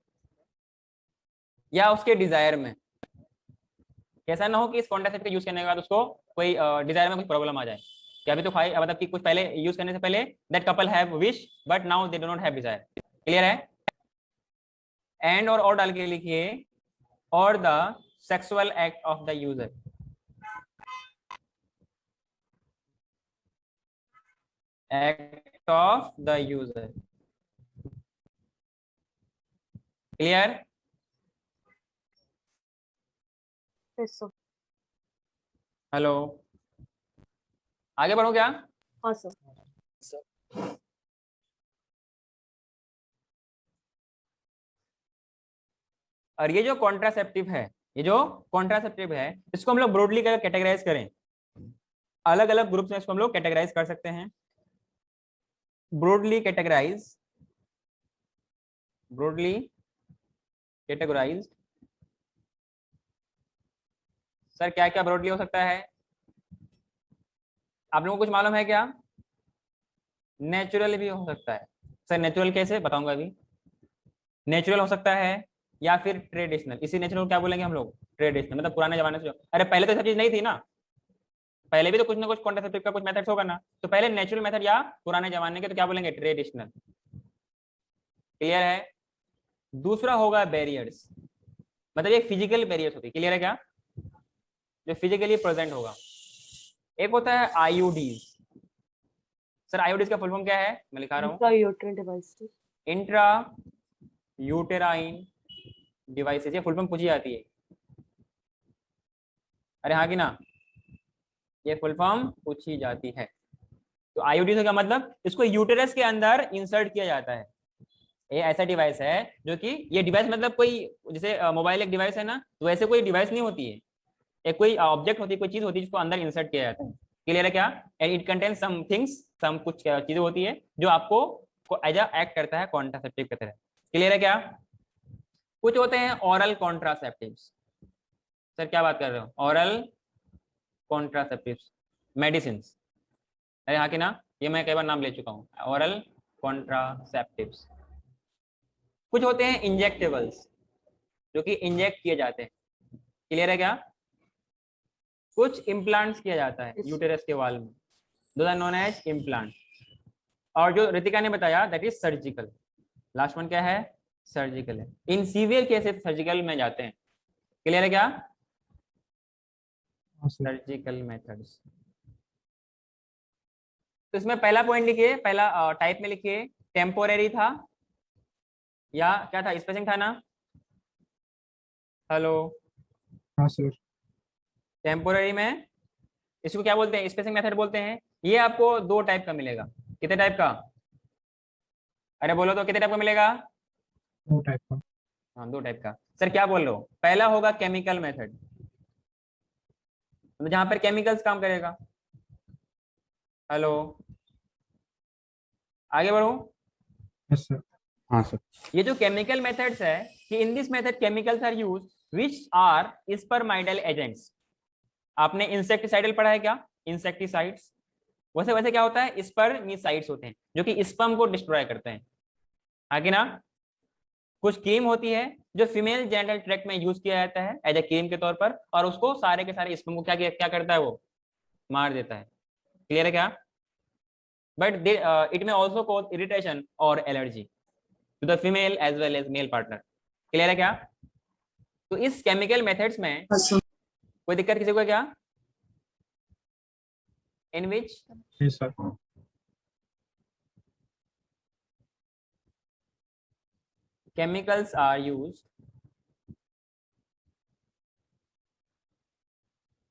या उसके डिजायर में, ऐसा ना हो कि इस कॉन्ट्रासेप्टिव यूज करने के बाद उसको कोई डिजायर में कुछ प्रॉब्लम आ जाए, कि अभी तो मतलब कि कुछ पहले यूज करने से पहले that couple have wish but now they do not have Dzire. Clear है, एंड और डाल के लिखिए, और the sexual act of the user, act of the user. Clear, yes sir. Hello, आगे बढ़ो क्या, हाँ सर। और ये जो कॉन्ट्रासेप्टिव है, ये जो कॉन्ट्रासेप्टिव है, इसको हम लोग ब्रॉडली कैटेगराइज करें, अलग अलग ग्रुप्स में इसको हम लोग कैटेगराइज कर सकते हैं। ब्रॉडली कैटेगराइज्ड, सर क्या क्या ब्रॉडली हो सकता है, आप लोगों को कुछ मालूम है क्या, नेचुरल भी हो सकता है। सर नेचुरल कैसे बताऊंगा अभी, नेचुरल हो सकता है या फिर ट्रेडिशनल, इसी नेचुरल क्या बोलेंगे हम लोग, ट्रेडिशनल, मतलब पुराने जमाने से अरे पहले तो सब चीज नहीं थी ना, पहले भी तो कुछ ना कुछ कॉन्ट्रासेप्टिव का कुछ मेथड्स होगा ना, तो पहले नेचुरल मेथड या पुराने जमाने के तो क्या बोलेंगे, ट्रेडिशनल। क्लियर है, दूसरा होगा बैरियर्स, मतलब ये फिजिकल बैरियर्स होती है। क्लियर है क्या, जो फिजिकली प्रेजेंट होगा। एक होता है आईयूडीज। सर आईयूडीज का फुल फॉर्म क्या है? मैं लिखा रहा हूँ, इंट्रायूटेरल डिवाइसेस। इंट्रा यूटेराइन डिवाइसेस, ये फुल फॉर्म पूछी जाती है। अरे हाँ कि ना, ये फुल फॉर्म पूछी जाती है। तो आईयूडी का मतलब इसको यूटेरस के अंदर इंसर्ट किया जाता है। ये ऐसा डिवाइस है जो कि, ये डिवाइस मतलब कोई, जैसे मोबाइल एक डिवाइस है ना, तो वैसे कोई डिवाइस नहीं होती है, एक कोई ऑब्जेक्ट होती है, कोई चीज होती है जिसको अंदर इंसर्ट किया जाता है। क्लियर है क्या? And it contain some things, some कुछ चीजें होती है जो आपको एज अ एक्ट करता है कॉन्ट्रासेप्टिव की तरह। क्लियर है क्या? कुछ होते हैं ऑरल कॉन्ट्रासेप्टिव्स। सर क्या बात कर रहे हो? Oral contraceptives medicine. अरे हाँ कि ना, ये मैं कई बार नाम ले चुका हूँ, ऑरल कॉन्ट्रासेप्टिव्स। कुछ होते हैं इंजेक्टेबल्स, जो कि इंजेक्ट किए जाते हैं। क्लियर है क्या? कुछ इम्प्लांट्स किया जाता है यूटेरस के वाल में, those are known as implant. और जो रितिका ने बताया that is surgical. Last one क्या है? सर्जिकल है। इन सीवियर केसेस सर्जिकल में जाते हैं। क्लियर है क्या? हाँ सर। Surgical methods. तो इसमें पहला पॉइंट लिखिए, पहला टाइप में लिखिए, टेम्पोरेरी था या क्या था? स्पेसिंग था ना? हेलो, हाँ सर। टेम्पोरेरी में इसको क्या बोलते हैं? स्पेसिंग मेथड बोलते हैं। ये आपको दो टाइप का मिलेगा। कितने टाइप का? अरे बोलो तो, कितने टाइप का मिलेगा? 2 टाइप का। हाँ, दो टाइप का। सर क्या बोल रहे हो? पहला होगा केमिकल मेथड, तो जहां पर केमिकल्स काम करेगा। हेलो, आगे बढ़ो। Yes sir. हाँ सर। ये जो केमिकल मेथड्स है, कि in this method chemicals are use which are spermicidal agents. आपने इंसेक्टिसाइडल पढ़ा है क्या? इंसेक्टिसाइड्स। वैसे वैसे क्या होता है? स्पर्मिसाइड्स होते हैं जो कि स्पर्म को डिस्ट्रॉय करते हैं। आगे ना, कुछ क्रीम होती है जो फीमेल जेनिटल ट्रैक्ट में यूज किया जाता है एज ए क्रीम के तौर पर, और उसको सारे के सारे स्पर्म को क्या करता है? वो मार देता है। क्लियर है क्या? But it may also cause irritation और allergy to the female as well as male partner. Clear है क्या? तो इस केमिकल मेथड्स में कोई दिक्कत किसी को है क्या? In which yes sir. chemicals are used,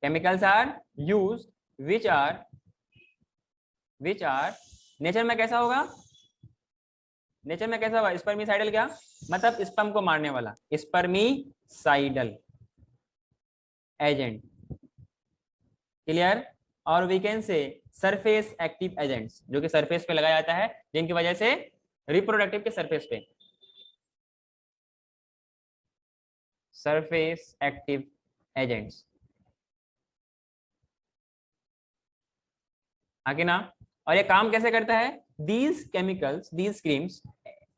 chemicals are used which are nature में कैसा होगा? नेचर में कैसा होगा? स्पर्मिसाइडल। क्या मतलब? स्पर्म को मारने वाला स्पर्मिसाइडल एजेंट। क्लियर? और we can say surface active agents, जो कि सरफेस पे लगाया जाता है, जिनकी वजह से रिप्रोडक्टिव के सरफेस पे सरफेस एक्टिव एजेंट्स। आगे ना, और ये काम कैसे करता है? These chemicals, these creams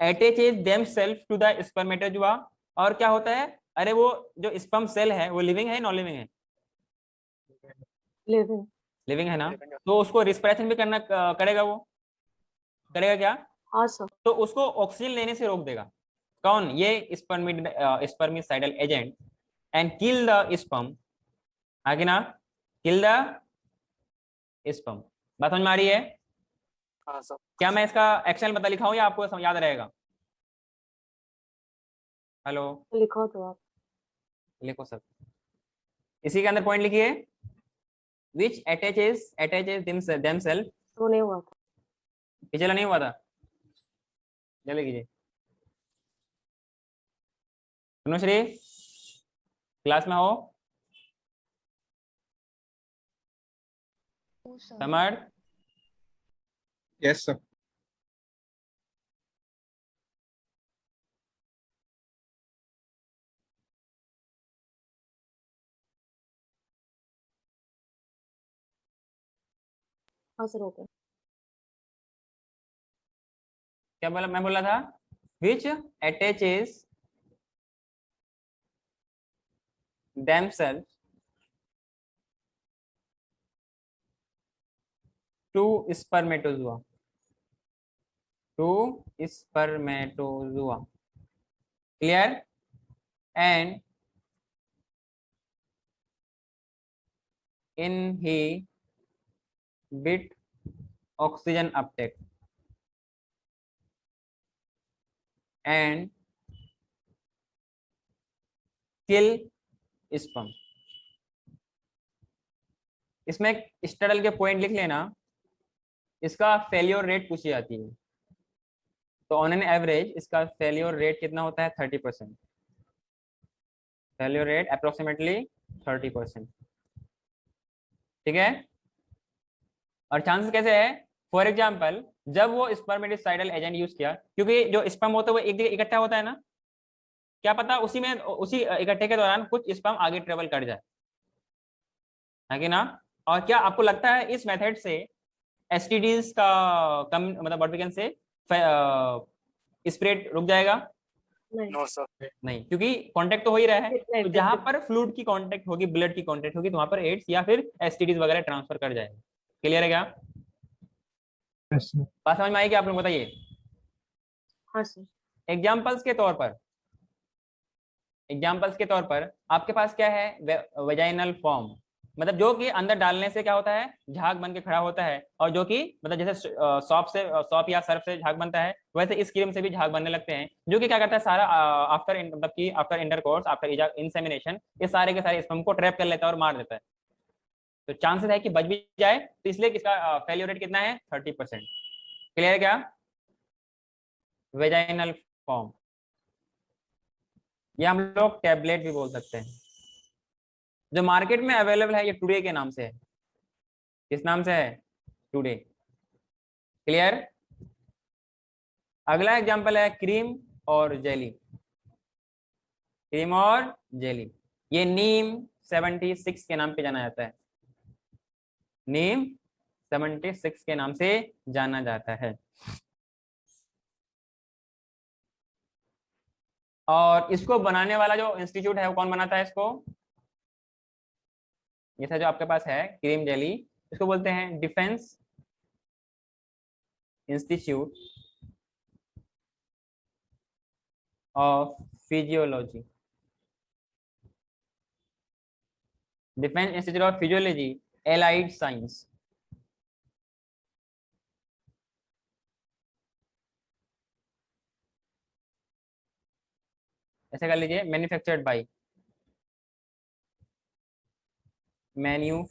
attaches themselves to the spermatozoa. और क्या होता है? अरे वो जो स्पर्म सेल है वो लिविंग है, नॉन लिविंग है? लिविंग। लिविंग है ना, तो उसको रिस्पिरेशन भी करना करेगा। वो करेगा क्या? हाँ सर। तो उसको ऑक्सीजन लेने से रोक देगा। कौन? ये spermicidal agent. And kill the sperm. आगे ना, किल द स्पर्म। बात समझ में आ रही है? हाँ सर। क्या मैं इसका एक्शन बता लिखाऊं या आपको याद रहेगा? हेलो, लिखो तो आप। लिखो सब। इसी के अंदर पॉइंट लिखिए, which attaches themselves। तो नहीं हुआ था। पिछला नहीं हुआ था? जल्दी कीजिए। अनुश्री, क्लास में हो? Summer, yes sir. हाँ सर, ओके। क्या बोला? मैं बोला था which attaches themselves to spermatozoa, to spermatozoa। clear? and inhibit oxygen uptake and kill sperm. इसमें स्टडल के पॉइंट लिख लेना, इसका फेल्योर रेट पूछी जाती है। तो ऑन एन एवरेज इसका फेल्योर रेट कितना होता है? 30%। Failure rate approximately 30%। ठीक है। और चांसेस कैसे है? फॉर एग्जांपल जब वो स्पर्मेटिसाइडल एजेंट यूज किया, क्योंकि जो स्पर्म होता है वो एक जगह इकट्ठा होता है ना, क्या पता उसी इकट्ठे के दौरान कुछ स्पर्म आगे ट्रेवल कर जाए, है कि ना? और क्या आपको लगता है इस मेथड से एसटीडीज का कम, मतलब what we can say, spread रुक जाएगा? नहीं नो सर। नहीं, क्योंकि कांटेक्ट तो हो ही रहा है। कितना तो जहां effective- पर फ्लूइड की कांटेक्ट होगी, ब्लड की कांटेक्ट होगी, तो वहां पर एड्स या फिर एसटीडीज वगैरह ट्रांसफर कर जाएगा। क्लियर है क्या? Yes sir. बात समझ में आई कि आप लोग बताइए? हाँ सर। एग्जाम्पल्स के तौर पर, एग्जाम्पल्स के तौर पर आपके पास क्या है? वेजाइनल फॉर्म, मतलब जो कि अंदर डालने से क्या होता है? झाग बन के खड़ा होता है। और जो कि मतलब जैसे सॉप या सर्फ से झाग बनता है, वैसे इस क्रीम से भी झाग बनने लगते हैं, जो कि क्या करता है? सारा आफ्टर मतलब कि आफ्टर इंटरकोर्स, आफ्टर इंसेमिनेशन, ये सारे के सारे स्पर्म को ट्रैप कर लेता है और मार देता है। तो चांसेस है कि बच भी जाए, तो इसलिए इसका फेल्योर रेट कितना है? 30%। क्लियर है क्या? वेजाइनल फॉर्म, या हम लोग टैबलेट भी बोल सकते हैं। जो मार्केट में अवेलेबल है ये टुडे के नाम से है। किस नाम से है? टुडे। क्लियर? अगला एग्जांपल है क्रीम और जेली। क्रीम और जेली, ये नीम 76 के नाम पे जाना जाता है। नीम 76 के नाम से जाना जाता है। और इसको बनाने वाला जो इंस्टीट्यूट है वो कौन बनाता है इसको? ये था जो आपके पास है क्रीम जेली, इसको बोलते हैं defence institute of physiology. Defence institute of physiology, allied science. ऐसे कर लीजिए, मैन्युफैक्चर्ड बाय,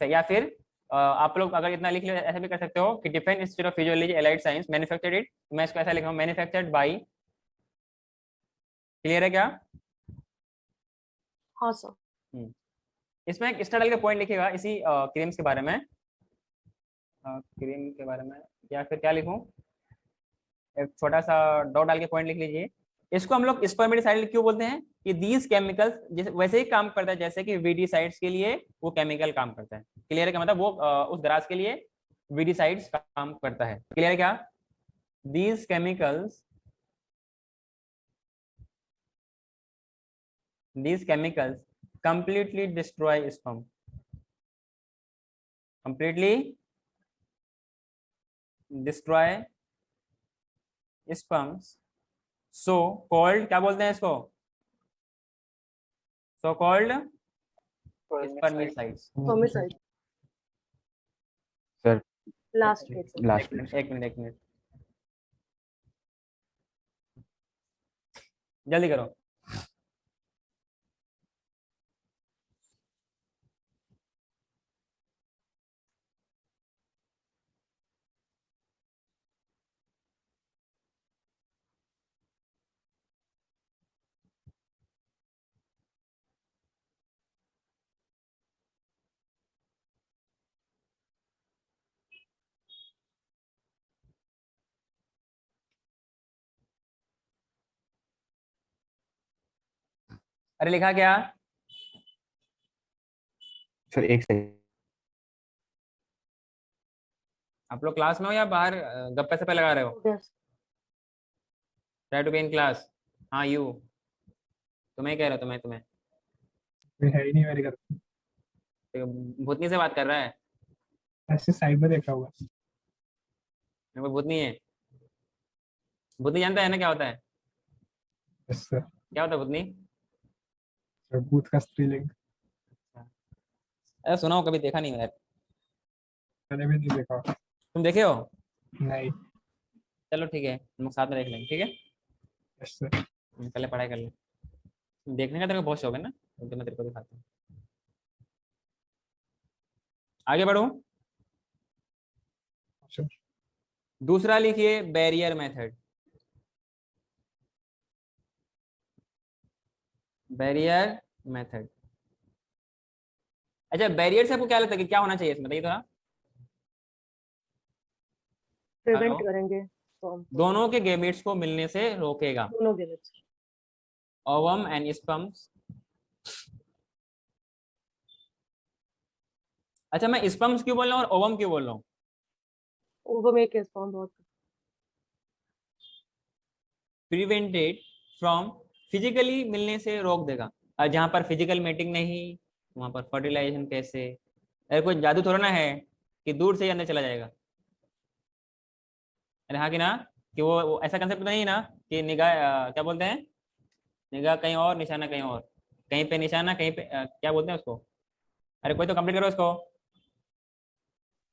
या फिर आप लोग अगर इतना लिख ले, ऐसा भी कर सकते हो कि defence institute of physiology allied science manufactured it. मैं इसको ऐसा लिख रहा हूँ, मैन्युफैक्चर्ड बाय। क्लियर है क्या? हाँ सर। इसमें एक स्टडल के पॉइंट लिखेगा इसी क्रीम्स के बारे में, क्रीम के बारे में, या फिर क्या लिखूं? एक छोटा सा डॉट डाल के पॉइंट लिख लीजिए। इसको हम लोग स्पर्मेटिसाइड क्यों बोलते हैं? कि दीज केमिकल्स वैसे ही काम करता है जैसे कि वीडीसाइड्स के लिए वो केमिकल काम करता है। क्लियर है क्या? मतलब वो उस दराज के लिए वीडीसाइड्स काम करता है। क्लियर है क्या? These chemicals completely destroy sperm, completely destroy sperms, so called, क्या बोलते हैं इसको? so called spermicides। Homicide. Sir Last page. sir. Last एक मिनट जल्दी करो। अरे लिखा क्या? सर एक सेकंड। आप लोग क्लास में हो या बाहर गप्पे सप्पे लगा रहे हो? Yes. Try to be in class. हाँ यू, तुम्हें कह रहा हूँ, तुम्हें ये है ही नहीं मेरे घर पे। तो भूतनी से बात कर रहा है। ऐसे साइड में देखा हुआ। मेरे को भूतनी है। भूतनी जानता है ना क्या होता है? Yes sir. क्या होता है भूतनी? भूत का स्त्रीलिंग। अरे सुना हो, कभी देखा नहीं यार। मैंने भी नहीं देखा। तुम देखे हो? नहीं। चलो ठीक है, हम लोग साथ में देख लेंगे, ठीक है। Yes sir. पहले पढ़ाई कर ले। देखने का तेरे को बहुत शौक है ना, तो मैं तेरे को दिखाता हूँ। आगे बढ़ो। Sure. दूसरा लिखिए बैरियर मेथड। Barrier method. अच्छा, बैरियर से आपको क्या लगता है कि क्या होना चाहिए इसमें, बताइए थोड़ा। Prevent hello. करेंगे फॉर्म को, दोनों के गैमेट्स को मिलने से रोकेगा। दोनों गेमेट्स। Ovum and sperms. अच्छा, मैं स्पर्म्स क्यों बोल रहा हूँ और ओवम क्यों बोल रहा हूँ? वो में केस फॉर्म बहुत। प्रिवेंटेड फ्रॉम, फिजिकली मिलने से रोक देगा। और जहां पर फिजिकल मीटिंग नहीं, वहां पर फर्टिलाइजेशन कैसे? अरे कोई जादू थोड़ा ना है कि दूर से ही अंदर चला जाएगा। अरे हाँ कि ना, कि वो ऐसा कंसेप्ट नहीं है ना कि निगाह क्या बोलते हैं, निगाह कहीं और निशाना कहीं और, कहीं पे निशाना कहीं पे क्या बोलते हैं उसको। अरे कोई तो कंप्लीट करो इसको।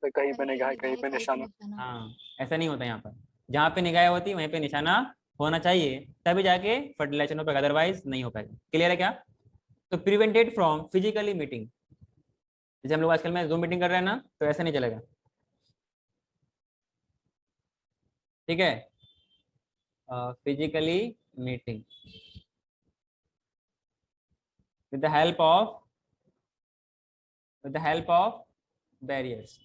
कहीं पे निगाह कहीं पे निशाना। हाँ, ऐसा नहीं होता यहाँ पर। जहाँ पे निगाह होती है वहीं पे निशाना होना चाहिए, तभी जाके फर्टिलाइजेशन हो पाएगा, अदरवाइज नहीं हो पाएगा। क्लियर है क्या? तो प्रिवेंटेड फ्रॉम फिजिकली मीटिंग, जैसे हम लोग आजकल में जूम मीटिंग कर रहे हैं ना, तो ऐसा नहीं चलेगा, ठीक है। Physically meeting with the help of barriers.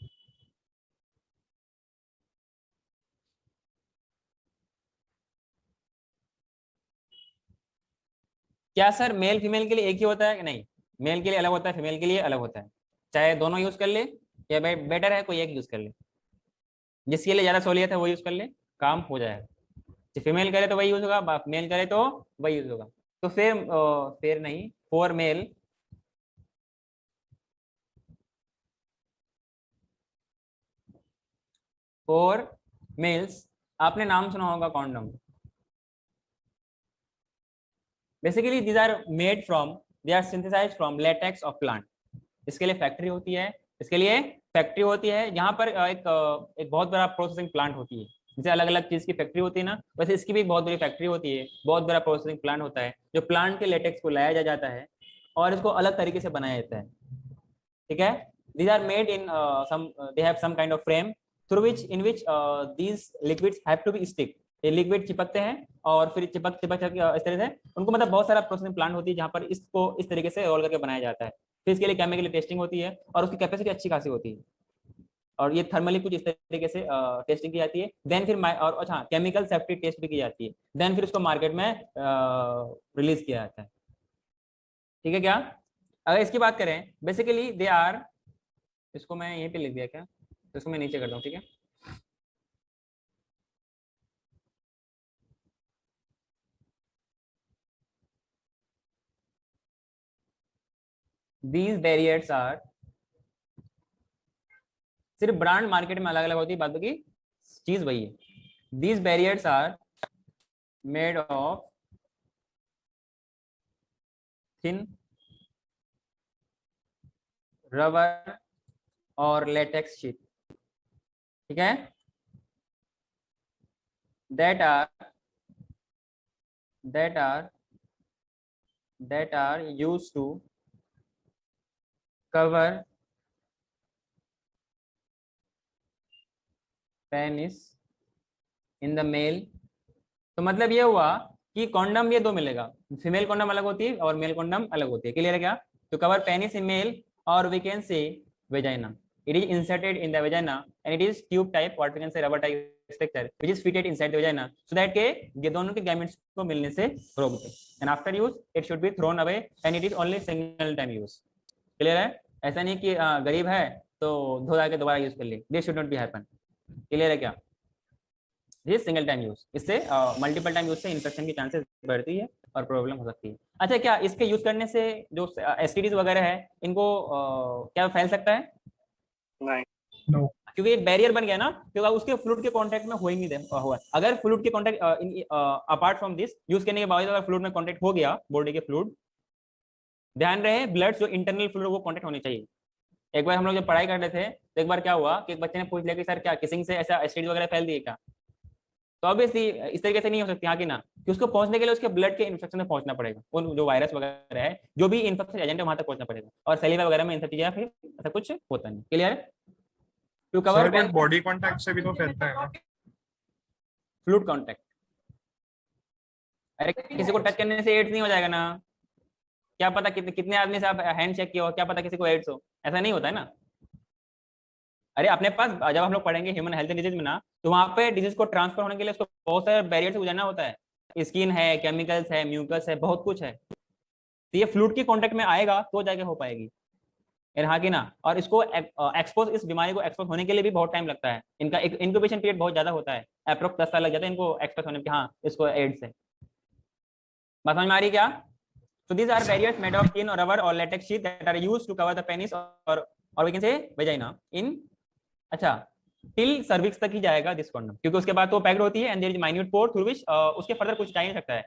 क्या सर मेल फीमेल के लिए एक ही होता है कि नहीं? मेल के लिए अलग होता है, फीमेल के लिए अलग होता है। चाहे दोनों यूज कर ले, या बेटर है कोई एक यूज कर ले, जिसके लिए ज्यादा सहूलियत है वो यूज कर ले, काम हो जाएगा। फीमेल करे तो वही यूज होगा, मेल करे तो वही यूज होगा। तो फिर नहीं, फॉर मेल फॉर मेल्स, आपने नाम सुना होगा condom. Basically these are made from, they are synthesized from latex of plant. इसके लिए फैक्ट्री होती है, इसके लिए फैक्ट्री होती है यहाँ पर एक बहुत बड़ा प्रोसेसिंग प्लांट होती है। जैसे अलग अलग चीज की फैक्ट्री होती है ना, वैसे इसकी भी एक बहुत बड़ी फैक्ट्री होती है, बहुत बड़ा प्रोसेसिंग प्लांट होता है, जो प्लांट के लेटेक्स को लाया जाता है और इसको अलग तरीके से बनाया जाता है, ठीक है। these are made in they have some kind of frame through which in which these liquids have to be stick। ये लिक्विड चिपकते हैं और फिर चिपक चिपक इस तरह से उनको, मतलब बहुत सारा प्रोसेसिंग प्लांट होती है जहाँ पर इसको इस तरीके से रोल करके बनाया जाता है। फिर इसके लिए केमिकल टेस्टिंग होती है और उसकी कैपेसिटी अच्छी खासी होती है, और ये थर्मली कुछ इस तरीके से टेस्टिंग की जाती है। देन फिर और अच्छा, केमिकल सेफ्टी टेस्ट भी की जाती है। देन फिर उसको मार्केट में रिलीज किया जाता है, ठीक है क्या। अगर इसकी बात करें, बेसिकली दे आर, इसको मैं यहीं पे लिख दिया क्या, तो इसको मैं नीचे करता हूँ, ठीक है। These barriers are, सिर्फ ब्रांड मार्केट में अलग अलग होती है, बात बाकी चीज वही है। These barriers are made of thin rubber और latex sheet, ठीक है, that are used to cover penis in the male। तो मतलब ये हुआ कि कॉन्डम ये दो मिलेगा, फीमेल कॉन्डम अलग होती है और मेल कॉन्डम अलग होती है। क्लियर है क्या? तो कवर पेनिस इन मेल और we can say vagina, it is inserted in the vagina and it is tube type, what we can say rubber type structure which is fitted inside the vagina so that के ये दोनों के gametes को मिलने से रोक दे, and after use it should be thrown away and it is only single time use। Clear है? ऐसा नहीं कि गरीब है तो धो के दोबारा यूज कर ले, this should not be happen। Clear है क्या? ये सिंगल टाइम यूज, इससे मल्टीपल टाइम यूज से इन्फेक्शन की चांसेस बढ़ती है और प्रॉब्लम हो सकती है। अच्छा, क्या इसके यूज करने से जो एसटीडीज वगैरह है इनको क्या फैल सकता है? नहीं। नो। क्योंकि एक बैरियर बन गया ना, क्योंकि उसके फ्लूइड के कांटेक्ट में हो ही नहीं हुआ। अगर फ्लूइड के contact apart from this use करने के बावजूद अगर फ्लूइड में कांटेक्ट हो गया, बॉडी के फ्लूइड, ध्यान रहे ब्लड जो इंटरनल फ्लूइड वो कांटेक्ट होनी चाहिए, एक बार हम लोग जब पढ़ाई कर रहे थे तो एक बार क्या हुआ कि एक बच्चे ने पूछ लिया कि सर क्या किसिंग से ऐसा एसिड वगैरह फैल दिए क्या? तो ऑब्वियसली इस तरीके से नहीं हो सकती, हाँ कि ना, कि उसको पहुंचने के लिए उसके ब्लड के इन्फेक्शन में पहुंचना पड़ेगा, उन जो वायरस वगैरह है, जो भी इन्फेक्शन एजेंट है वहां तक पहुंचना पड़ेगा, और सलीवा वगैरह में इन सब चीजें फिर ऐसा कुछ होता नहीं। क्लियर है? To cover sir body contact से भी तो फैलता है ना? फ्लूइड कांटेक्ट, अरे किसी को टच करने से एड्स नहीं हो जाएगा ना? क्या पता कितने कितने आदमी से आप हैंड चेक किया हो, क्या पता किसी को एड्स हो, ऐसा नहीं होता है ना। अरे अपने पास जब हम लोग पढ़ेंगे ह्यूमन हेल्थ एंड डिजीज में ना, तो वहां पे डिजीज को ट्रांसफर होने के लिए उसको बहुत सारे बैरियर से गुजरना होता है, स्किन है, केमिकल्स है, म्यूकस है, बहुत कुछ है। तो ये फ्लूइड के कांटेक्ट में आएगा तो जाके हो पाएगी, हाँ कि ना। और इसको एक्सपोज, इस बीमारी को एक्सपोज होने के लिए भी बहुत टाइम लगता है, इनका एक इंक्यूबेशन पीरियड बहुत ज्यादा होता है, अप्रोक्स 10 साल लग जाता है इनको एक्सपोज होने में, हाँ इसको एड्स है। बात समझ में आ रही क्या? So these are barriers made of skin or rubber or latex sheath that are used to cover the penis or we can say vagina in, अच्छा, till cervix तक ही जाएगा दिस कॉन्डम, क्योंकि उसके बाद तो पैक्ड होती है and there is minute pore through which उसके फर्दर कुछ जा ही नहीं सकता है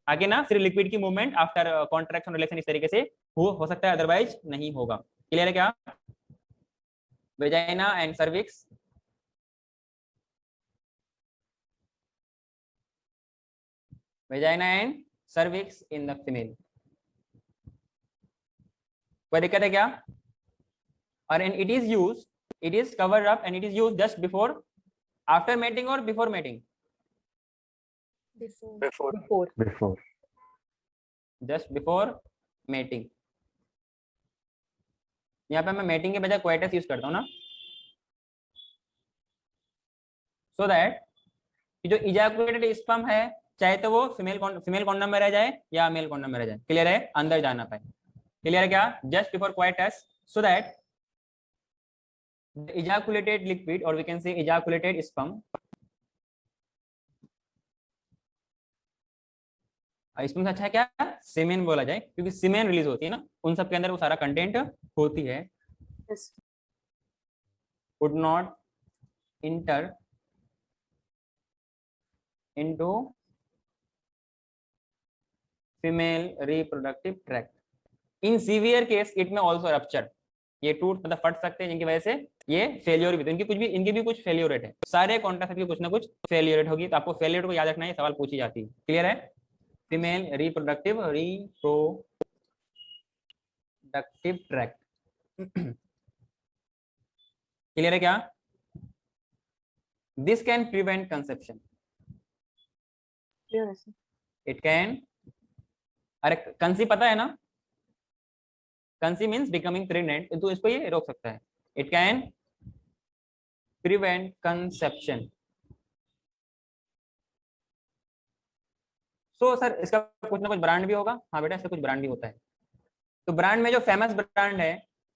आगे ना, सिर्फ लिक्विड की मूवमेंट आफ्टर कॉन्ट्रैक्शन रिलेशन इस तरीके से हो सकता है, अदरवाइज नहीं होगा। क्लियर है क्या? Vagina and cervix, vagina and cervix in the female, कोई दिक्कत है क्या? और and it is use, it is covered up and it is use just before, after mating और before mating? Before. Just before mating. यहाँ पे मैं mating के बजाय कोइटस यूज करता हूँ ना, सो दैट जो इजैकुलेटेड स्पर्म है, चाहे तो वो फीमेल कॉन्डम में रह जाए या मेल कॉन्डम में रह जाए, क्लियर है, अंदर जाना पाए। क्लियर है क्या? Just before coitus, so that ejaculated liquid or we can say ejaculated sperm, इसमें अच्छा है क्या, सीमेन बोला जाए, क्योंकि सीमेन रिलीज होती है ना, उन सब के अंदर वो सारा कंटेंट होती है, Yes. would not enter into female reproductive tract. In severe case it may also rupture, ये टूट मतलब फट सकते हैं, जिनकी वजह से ये फेलियर भी, तो इनकी भी कुछ फेलियर रेट है, सारे कॉन्ट्रासेप्टिव की कुछ ना कुछ फेलियर रेट होगी, तो आपको फेलियर रेट को याद रखना है, सवाल पूछी जाती है। क्लियर है? फीमेल रिप्रोडक्टिव ट्रैक्ट, क्लियर है क्या? This can prevent conception, Clear है sir. इट कैन, अरे कंसी पता है ना, कंसी मीन्स बिकमिंग प्रेग्नेंट, तो इसको ये रोक सकता है, it can prevent conception. So sir इसका कुछ ना कुछ ब्रांड भी होगा? हाँ बेटा इसका कुछ ब्रांड भी होता है, तो ब्रांड में जो फेमस ब्रांड है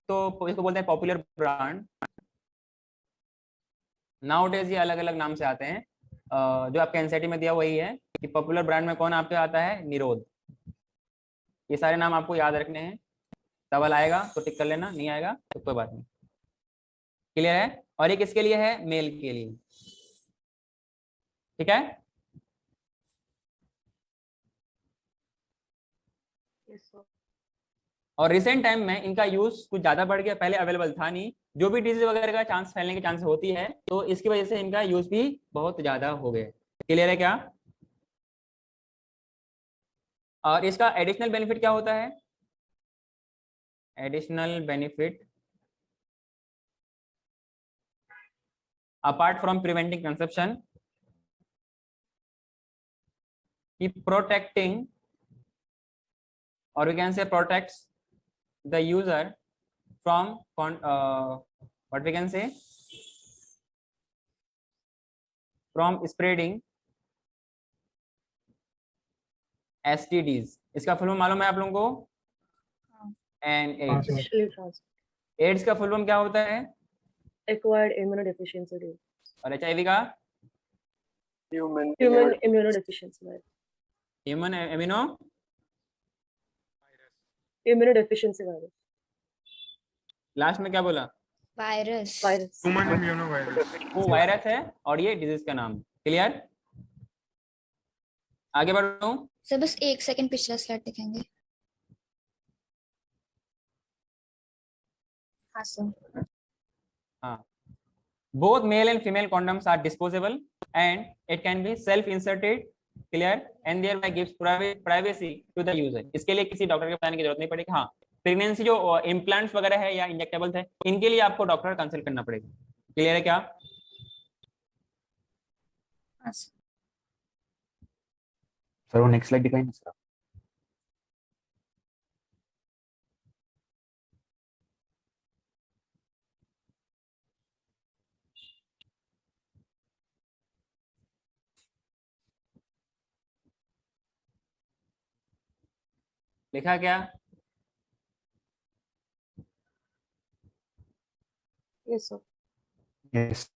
तो इसको बोलते हैं पॉपुलर ब्रांड। नाउ डेज ये अलग अलग नाम से आते हैं, जो आपके एनसीईआरटी में दिया वही है कि पॉपुलर ब्रांड में कौन आपके आता है, निरोध। ये सारे नाम आपको याद रखने हैं, सवाल आएगा तो टिक कर लेना, नहीं आएगा तो कोई बात नहीं। क्लियर है? और ये किसके लिए है, मेल के लिए, ठीक है? Yes sir. और रिसेंट टाइम में इनका यूज कुछ ज्यादा बढ़ गया, पहले अवेलेबल था नहीं, जो भी डिजीज वगैरह का चांस फैलने की चांस होती है, तो इसकी वजह से इनका यूज भी बहुत ज्यादा हो गया। क्लियर है क्या? और इसका एडिशनल बेनिफिट क्या होता है? Additional benefit apart from preventing conception, protecting, और we can say protects the user from what we can say, from spreading STDs। इसका फुल फॉर्म मालूम है आप लोगों को? And AIDS. Sexually transmitted. AIDS का फुल फॉर्म क्या होता है? Acquired immunodeficiency disease. और HIV का? Human immunodeficiency virus. Human Immunodeficiency virus. Last में क्या बोला? वायरस। Virus. ह्यूमन इम्यूनोवायरस। वो वायरस है और ये डिजीज का नाम। क्लियर? आगे बढ़ो। सर बस एक सेकंड पिछला स्लाइड दिखाएंगे। हाँ सर. हाँ, both male and female condoms are disposable and it can be self inserted, clear, and thereby gives privacy to the user. इसके लिए किसी डॉक्टर के बताने की जरूरत नहीं पड़ेगी. हाँ, प्रेगनेंसी जो इम्प्लांट्स वगैरह है या इंजेक्टेबल्स है, इनके लिए आपको डॉक्टर कंसल्ट करना पड़ेगा. क्लियर है क्या? हाँ सर. सर वो नेक्स्ट स्लाइड दिखाएंगे सर. लिखा क्या? Yes sir. Yes.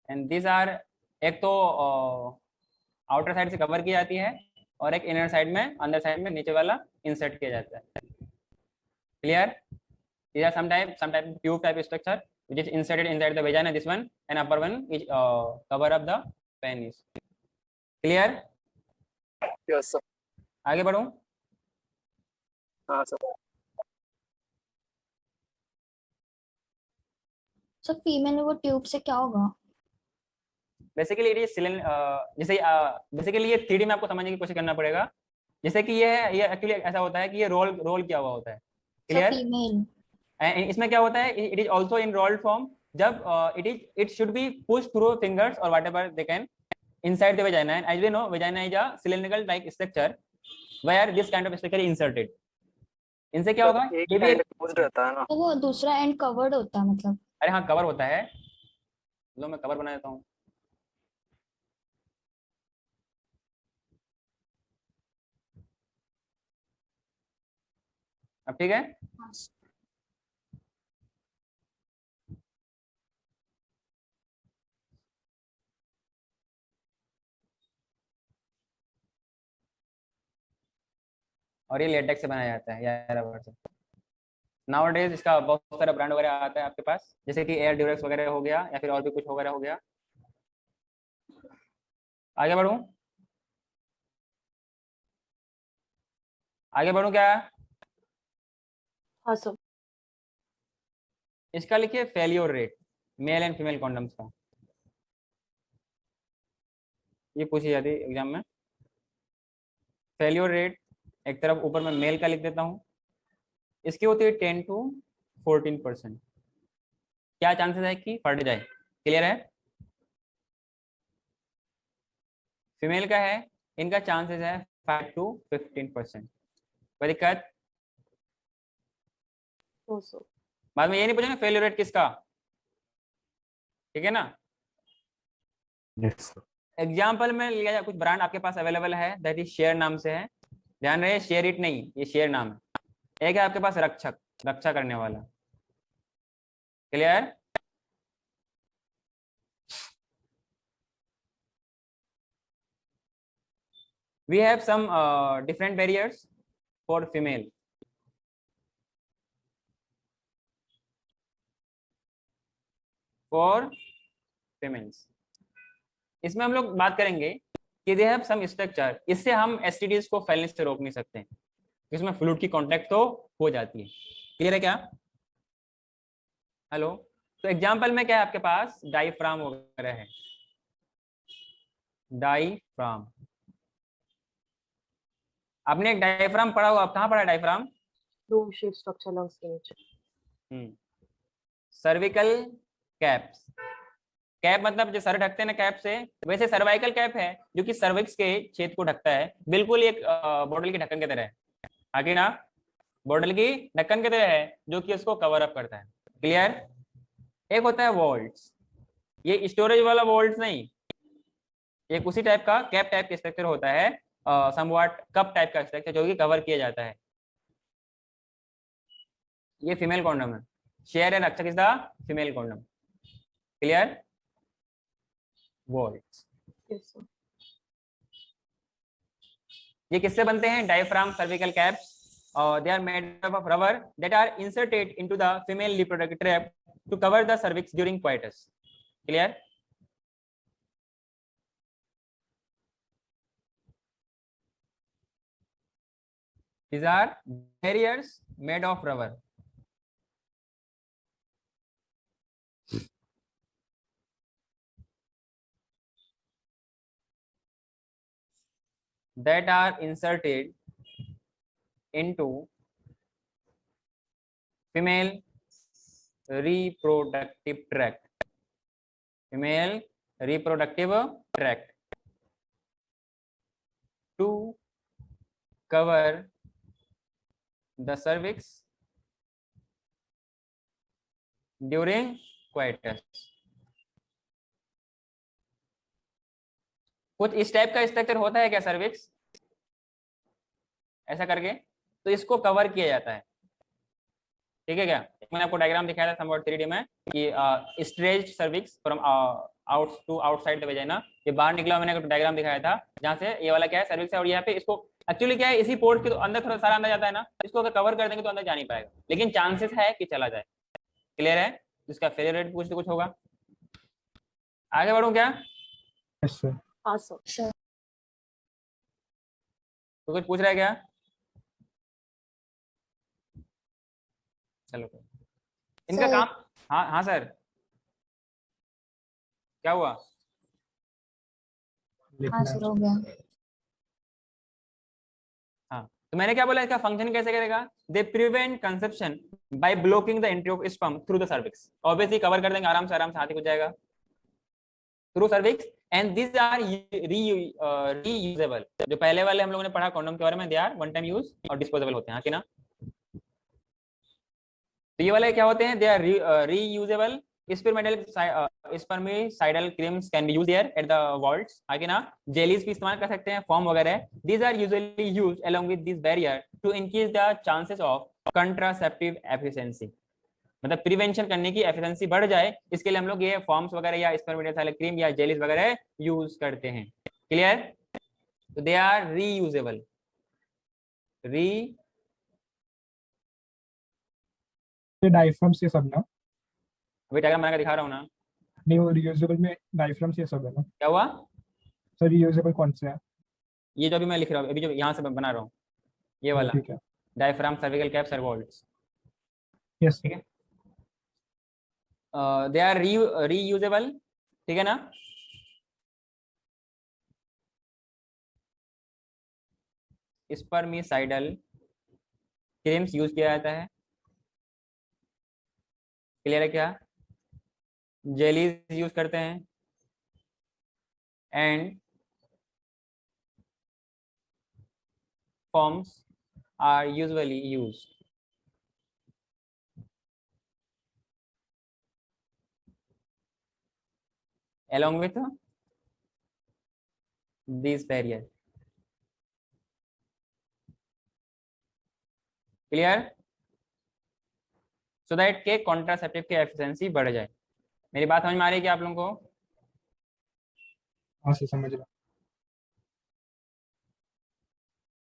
And this are, एक तो आउटर साइड से कवर की जाती है और एक इनर साइड में, अंदर साइड में नीचे वाला इंसर्ट किया जाता है. Clear? These are some type of tube type structure which is inserted inside the vagina. This one and upper one is cover up the penis. Clear? Yes, sir. आगे बढ़ूं? हाँ सर. सर फीमेल में वो tube से क्या होगा? Basically ये जैसे basically ये 3D में आपको समझने की कोशिश करना पड़ेगा. जैसे कि ये एक्चुअली ऐसा होता है कि ये रोल किया हुआ होता है. Sir clear? फीमेल. इसमें क्या होता है, it is also in rolled form. जब it should be push through fingers और whatever they can inside the vagina, and as we know vagina is a cylindrical like structure where this kind of structure is inserted. इनसे क्या होगा, ये भी exposed रहता है ना. तो वो दूसरा एंड कवर्ड होता है मतलब? अरे हाँ, कवर होता है. लो मैं कवर बना देता हूँ. अब ठीक है. हाँ सर. और ये लेटेक्स से बनाया जाता है या रबर से. नाउअडेज इसका बहुत सारा ब्रांड वगैरह आता है आपके पास, जैसे कि एयर ड्यूरेक्स वगैरह हो गया या फिर और भी कुछ वगैरह हो गया. आगे बढ़ूं? आगे बढ़ूं क्या? हाँ सर. इसका लिखिए failure rate male and female condoms का. ये पूछी जाती है एग्जाम में. फेलियर रेट एक तरफ ऊपर में मेल का लिख देता हूँ. इसकी होती है 10 to 14%. क्या चांसेस है कि फट जाए? क्लियर है? फीमेल का है, इनका चांसेस है 5 to 15%. कोई दिक्कत? No sir. बाद में ये नहीं पूछेंगे फेलियर रेट किसका. ठीक है ना? Yes sir. एग्जाम्पल में लिया जाए, कुछ ब्रांड आपके पास अवेलेबल है, दैट इज शेयर नाम से है, ध्यान रहे शेयर इट नहीं, ये शेयर नाम है। एक है आपके पास रक्षक, रक्षा करने वाला, clear. we have some different barriers for female. For females, इसमें हम लोग बात करेंगे कि दे हैव सम स्ट्रक्चर, इससे हम एसटीडीज को फैलने से रोक नहीं सकते हैं, इसमें फ्लूइड की कांटेक्ट तो हो जाती है, क्लियर है क्या? हेलो, तो एग्जांपल में क्या है आपके पास, डायफ्राम वगैरह है, डायफ्राम, आपने एक डायफ्राम पढ़ा हुआ, आप कहाँ पढ़ा diaphragm? Dome shaped structure along stage. Cervical caps, cap मतलब जो सर ढकते हैं ना कैप से, वैसे सर्वाइकल कैप है जो कि सर्विक्स के छेद को ढकता है, बिल्कुल एक बॉटल की ढक्कन की तरह है, आगे ना, बॉटल की ढक्कन की तरह है जो कि उसको कवर अप करता है, क्लियर। एक होता है वॉल्ट्स, ये स्टोरेज वाला वॉल्ट्स नहीं, एक उसी टाइप का कैप टाइप का स्ट्रक्चर होता है, समवॉट कप टाइप का स्ट्रक्चर जो कि कवर किया जाता है, ये फीमेल कॉन्डम है, share and Rakshak is the female condom, clear. Vaults Yes, sir. ये किससे बनते हैं? Diaphragm, cervical caps, they are made of rubber that are inserted into the female reproductive trap to cover the cervix during coitus, clear. These are barriers made of rubber. That are inserted into female reproductive tract. Female reproductive tract to cover the cervix during coitus. कुछ इस type का structure होता है क्या cervix, ऐसा करके, तो इसको कवर किया जाता है, ठीक है क्या। मैंने आपको डायग्राम दिखाया था समवॉट 3D में कि stretched cervix from out to outside the vagina, ये बाहर निकला, मैंने डायग्राम दिखाया था जहां से ये वाला क्या है सर्विक्स है, और यहाँ पे इसको एक्चुअली क्या है, इसी पोर्ट के तो अंदर थोड़ा सारा अंदर जाता है ना, इसको अगर कवर कर देंगे तो अंदर जा नहीं पाएगा, लेकिन चांसेस है कि चला जाए, क्लियर है। इसका फेलियर रेट पूछ तो कुछ होगा, आगे बढ़ूं क्या? Yes, sir. हाँ सर। सर तो कुछ पूछ रहा है क्या? चलो इनका सर। काम, हाँ हाँ सर, क्या हुआ? हाँ लिखना सर है। हो गया। हाँ, तो मैंने क्या बोला, इसका फंक्शन कैसे करेगा, they prevent conception by blocking the entry of sperm through the cervix, obviously cover कर देंगे आराम से हाथ ही हो जाएगा through cervix, and this are reusable, जो पहले वाले हम लोगों ने पढ़ा कॉन्डोम के बारे में, they are one time use और डिस्पोजेबल होते हैं, हाँ कि ना। तो ये वाले क्या होते हैं, they are reusable, spermicidal creams can be used here at the vaults, आगे ना, जेलीज भी इस्तेमाल कर सकते हैं, फॉर्म वगैरह, these are usually used along with this barrier to increase the chances of contraceptive efficiency, मतलब प्रिवेंशन करने की एफिशिएंसी बढ़ जाए, इसके लिए हम लोग ये फॉर्म्स वगैरह या स्पर्मिसाइडल क्रीम या जेलीज वगैरह यूज करते हैं, क्लियर। तो दे आर रीयूजेबल, री ये डायफ्राम से सब ना, अभी डायग्राम बना के दिखा रहा हूँ ना, नहीं वो रियूजेबल में डायफ्राम से सब है ना क्या हुआ, सर, रियूजेबल कौन से है? ये जो अभी मैं लिख रहा हूँ, अभी जो यहाँ से बना रहा हूँ, ये वाला ठीक है। डायफ्राम, सर्विकल कैप, सर्वोल्ट्स, यस ठीक है, दे आर रीयूजेबल, ठीक है ना। स्पर्मिसाइडल क्रीम्स यूज किया जाता है, क्लियर है क्या, जेलीज यूज करते हैं, and foams are usually used, along with these barrier. Clear? So that के कॉन्ट्रासेप्टिव की एफिशिएंसी बढ़ जाए। मेरी बात समझ में आ रही है क्या आप लोगों को? हाँ सर समझ रहा।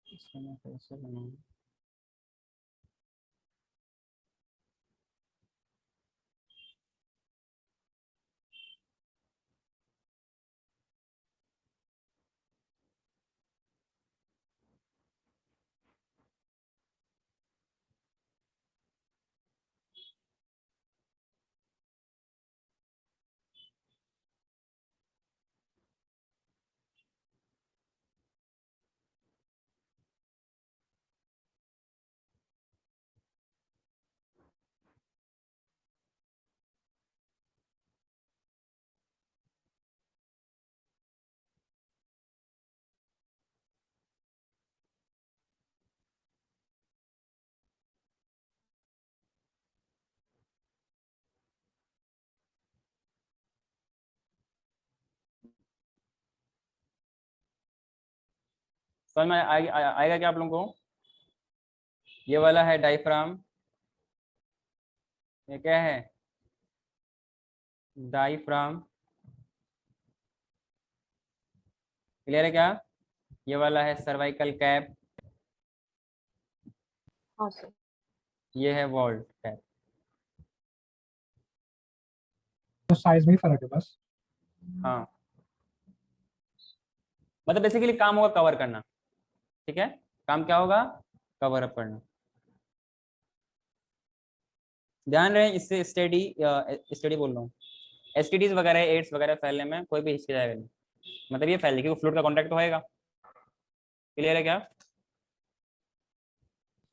इसको मैं कैसे बनाऊं? समझ में आएगा क्या आप लोगों को? ये वाला है डायफ्राम, ये क्या है? डायफ्राम। क्लियर है क्या? ये वाला है सर्वाइकल कैप, हाँ सर। ये है वॉल्ट कैप। तो साइज में ही फर्क है बस। हाँ, मतलब बेसिकली काम होगा कवर करना। ठीक है, काम क्या होगा? कवर अप करना। ध्यान रहे, इससे स्टडी बोल रहा हूँ, एसटीडीज वगैरह एड्स वगैरह फैलने में कोई भी हिचकिचाएगा नहीं। मतलब ये फैल क्योंकि फ्लूइड का कांटेक्ट तो होएगा। क्लियर है क्या?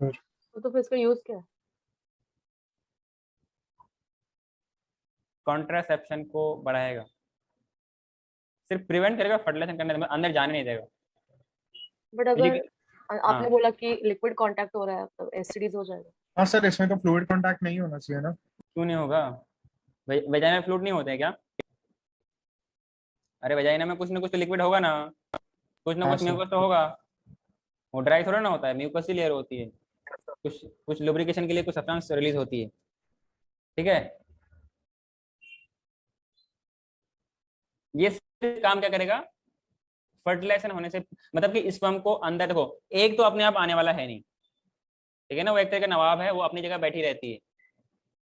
तो फिर इसका यूज क्या है? कॉन्ट्रासेप्शन को बढ़ाएगा, सिर्फ प्रिवेंट करेगा, फर्टिलाइजेशन करने में अंदर जाने नहीं देगा। बट अगर आपने हाँ। बोला कि लिक्विड कांटेक्ट हो रहा है तो एसटीडीज हो जाएगा। हाँ सर, इसमें तो फ्लूइड कांटेक्ट नहीं होना चाहिए ना। क्यों नहीं होगा? वेजाइना में फ्लूइड नहीं होते हैं क्या? अरे वेजाइना में कुछ ना कुछ तो लिक्विड होगा ना, कुछ ना हाँ कुछ सर। म्यूकस तो होगा। वो ड्राई थोड़ा ना होता है, म्यूकस ही लेयर होती है। कुछ कुछ लुब्रिकेशन के लिए कुछ सब्सटेंस रिलीज होती है। ठीक है, ये काम क्या करेगा? फर्टिलाइजेशन होने से, मतलब कि स्पर्म को अंदर, देखो एक तो अपने आप आने वाला है नहीं, ठीक है ना, वो एक तरह का नवाब है, वो अपनी जगह बैठी रहती है,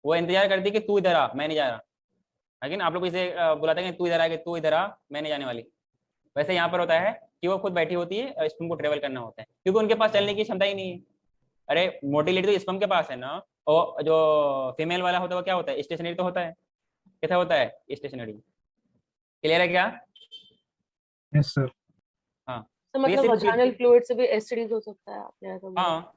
वो इंतजार करती है कि तू इधर आ, मैं नहीं जा रहा। लेकिन आप लोग इसे बुलाते हैं कि तू इधर आ, कि तू इधर आ, मैं नहीं जाने वाली। वैसे यहाँ पर होता है कि वो खुद बैठी होती है, स्पर्म को ट्रेवल करना होता है, क्योंकि उनके पास चलने की क्षमता ही नहीं है। अरे मोटिलिटी तो स्पर्म के पास है ना, और जो फीमेल वाला होता है वो क्या होता है? स्टेशनरी तो होता है। कैसा होता है? स्टेशनरी। क्लियर है क्या? Yes sir. हाँ, तो तो ये मतलब सिर्फ वजाइनल फ्लूइड से भी एसटीडीज हो सकता है, आपने ऐसा बोला। हाँ,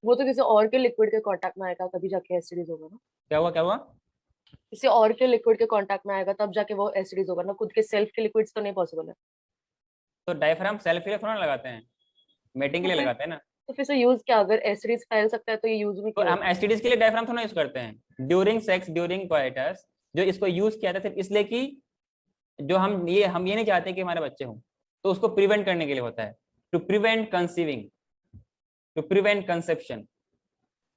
वो तो किसी और के लिक्विड के कांटेक्ट में आएगा तभी जाके एसटीडीज होगा ना। क्या हुआ क्या हुआ? किसी और के लिक्विड के कांटेक्ट में आएगा तब जाके वो एसटीडीज होगा ना, खुद के सेल्फ के लिक्विड्स तो नहीं पॉसिबल है। तो डायफ्राम सेल्फ के लिए थोड़ा ना लगाते हैं, मेटिंग के तो लिए फिर लगाते हैं ना। तो फिर से यूज क्या? अगर एसटीडीज फैल सकता है तो ये यूज में तो क्यों हम होता एसटीडीज के लिए डायफ्राम थोड़ा यूज करते हैं ड्यूरिंग सेक्स, ड्यूरिंग क्वाइटस। जो इसको यूज किया था सिर्फ इसलिए कि जो हम ये नहीं चाहते कि हमारे बच्चे हों, तो उसको प्रिवेंट करने के लिए होता है, to prevent conceiving, to prevent conception.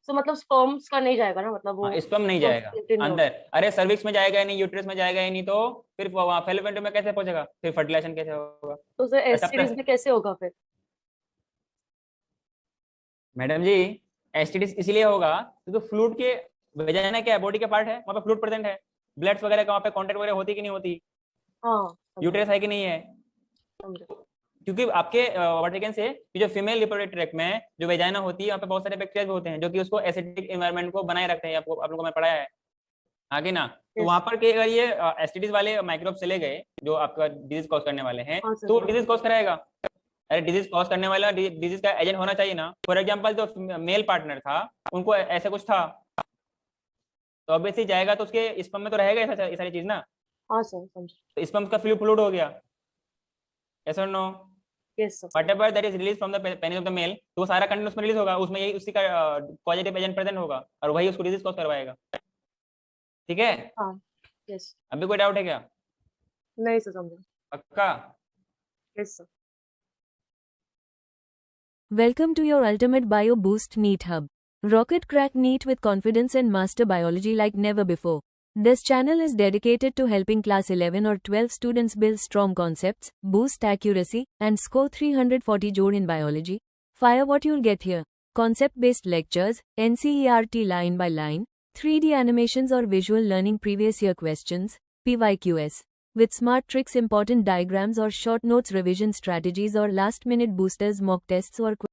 तो मतलब स्पर्म्स का नहीं जाएगा ना, मतलब वो हाँ, स्पर्म नहीं sperm जाएगा contain नहीं होगा। अंदर। अरे सर्विक्स में जाएगा ही नहीं, यूट्रस में जाएगा ही नहीं, तो फिर वहाँ फेलोपियन में कैसे पहुंचेगा? फिर फर्टिलाइजेशन कैसे होगा? तो सर तब एसटीडीज तक में कैसे होगा फिर? मैडम जी, एसटीडीज इसलिए होगा क्योंकि फ्लूइड के, वेजाइना क्या है? बॉडी का पार्ट है, वहाँ पे फ्लूइड प्रेजेंट है, ब्लड्स वगैरह का वहाँ पे कांटेक्ट वगैरह होती कि नहीं होती? हाँ समझा यूट्रस है कि नहीं है? समझा। क्योंकि आपके वर्टिकन से कि जो फीमेल रिप्रोडक्टिव ट्रैक्ट में जो वेजाइना होती है, वहाँ पे बहुत सारे बैक्टीरिया भी होते हैं जो कि उसको एसिडिक एनवायरनमेंट को बनाए रखते हैं। आपको, आप लोगों को मैं पढ़ाया है आगे ना। तो Yes. वहां पर के अगर ये एसटीडीज वाले माइक्रोब चले गए जो आपका डिजीज कॉज करने वाले हैं, हाँ सर, तो समझा। डिजीज कॉज कराएगा। अरे डिजीज कॉज करने वाला डिजीज का एजेंट होना चाहिए ना। फॉर एग्जांपल जो मेल पार्टनर था, उनको ऐसा कुछ था, तो ऑब्वियसली जाएगा तो उसके स्पर्म में तो रहेगा ऐसा, ये सारी चीज ना। हाँ सर समझा। तो स्पर्म का फ्लूइड हो गया, yes or no? Yes sir. whatever that is released from the penis of the male, तो वो सारा कंटेंट उसमें रिलीज होगा, उसमें यही उसी का पॉजिटिव एजेंट प्रेजेंट होगा और वही उसको डिजीज कॉज करवाएगा। ठीक है, हाँ यस। अभी कोई डाउट है क्या? नहीं सर समझा। पक्का? Yes, sir. Welcome to your ultimate Bio Boost NEET Hub. Rocket crack NEET with confidence and master biology like never before. This channel is dedicated to helping class 11 or 12 students build strong concepts, boost accuracy, and score 340 jode in biology. Fire what you'll get here. Concept-based lectures, NCERT line by line, 3D animations or visual learning previous year questions, PYQs. With smart tricks, important diagrams or short notes, revision strategies or last-minute boosters, mock tests or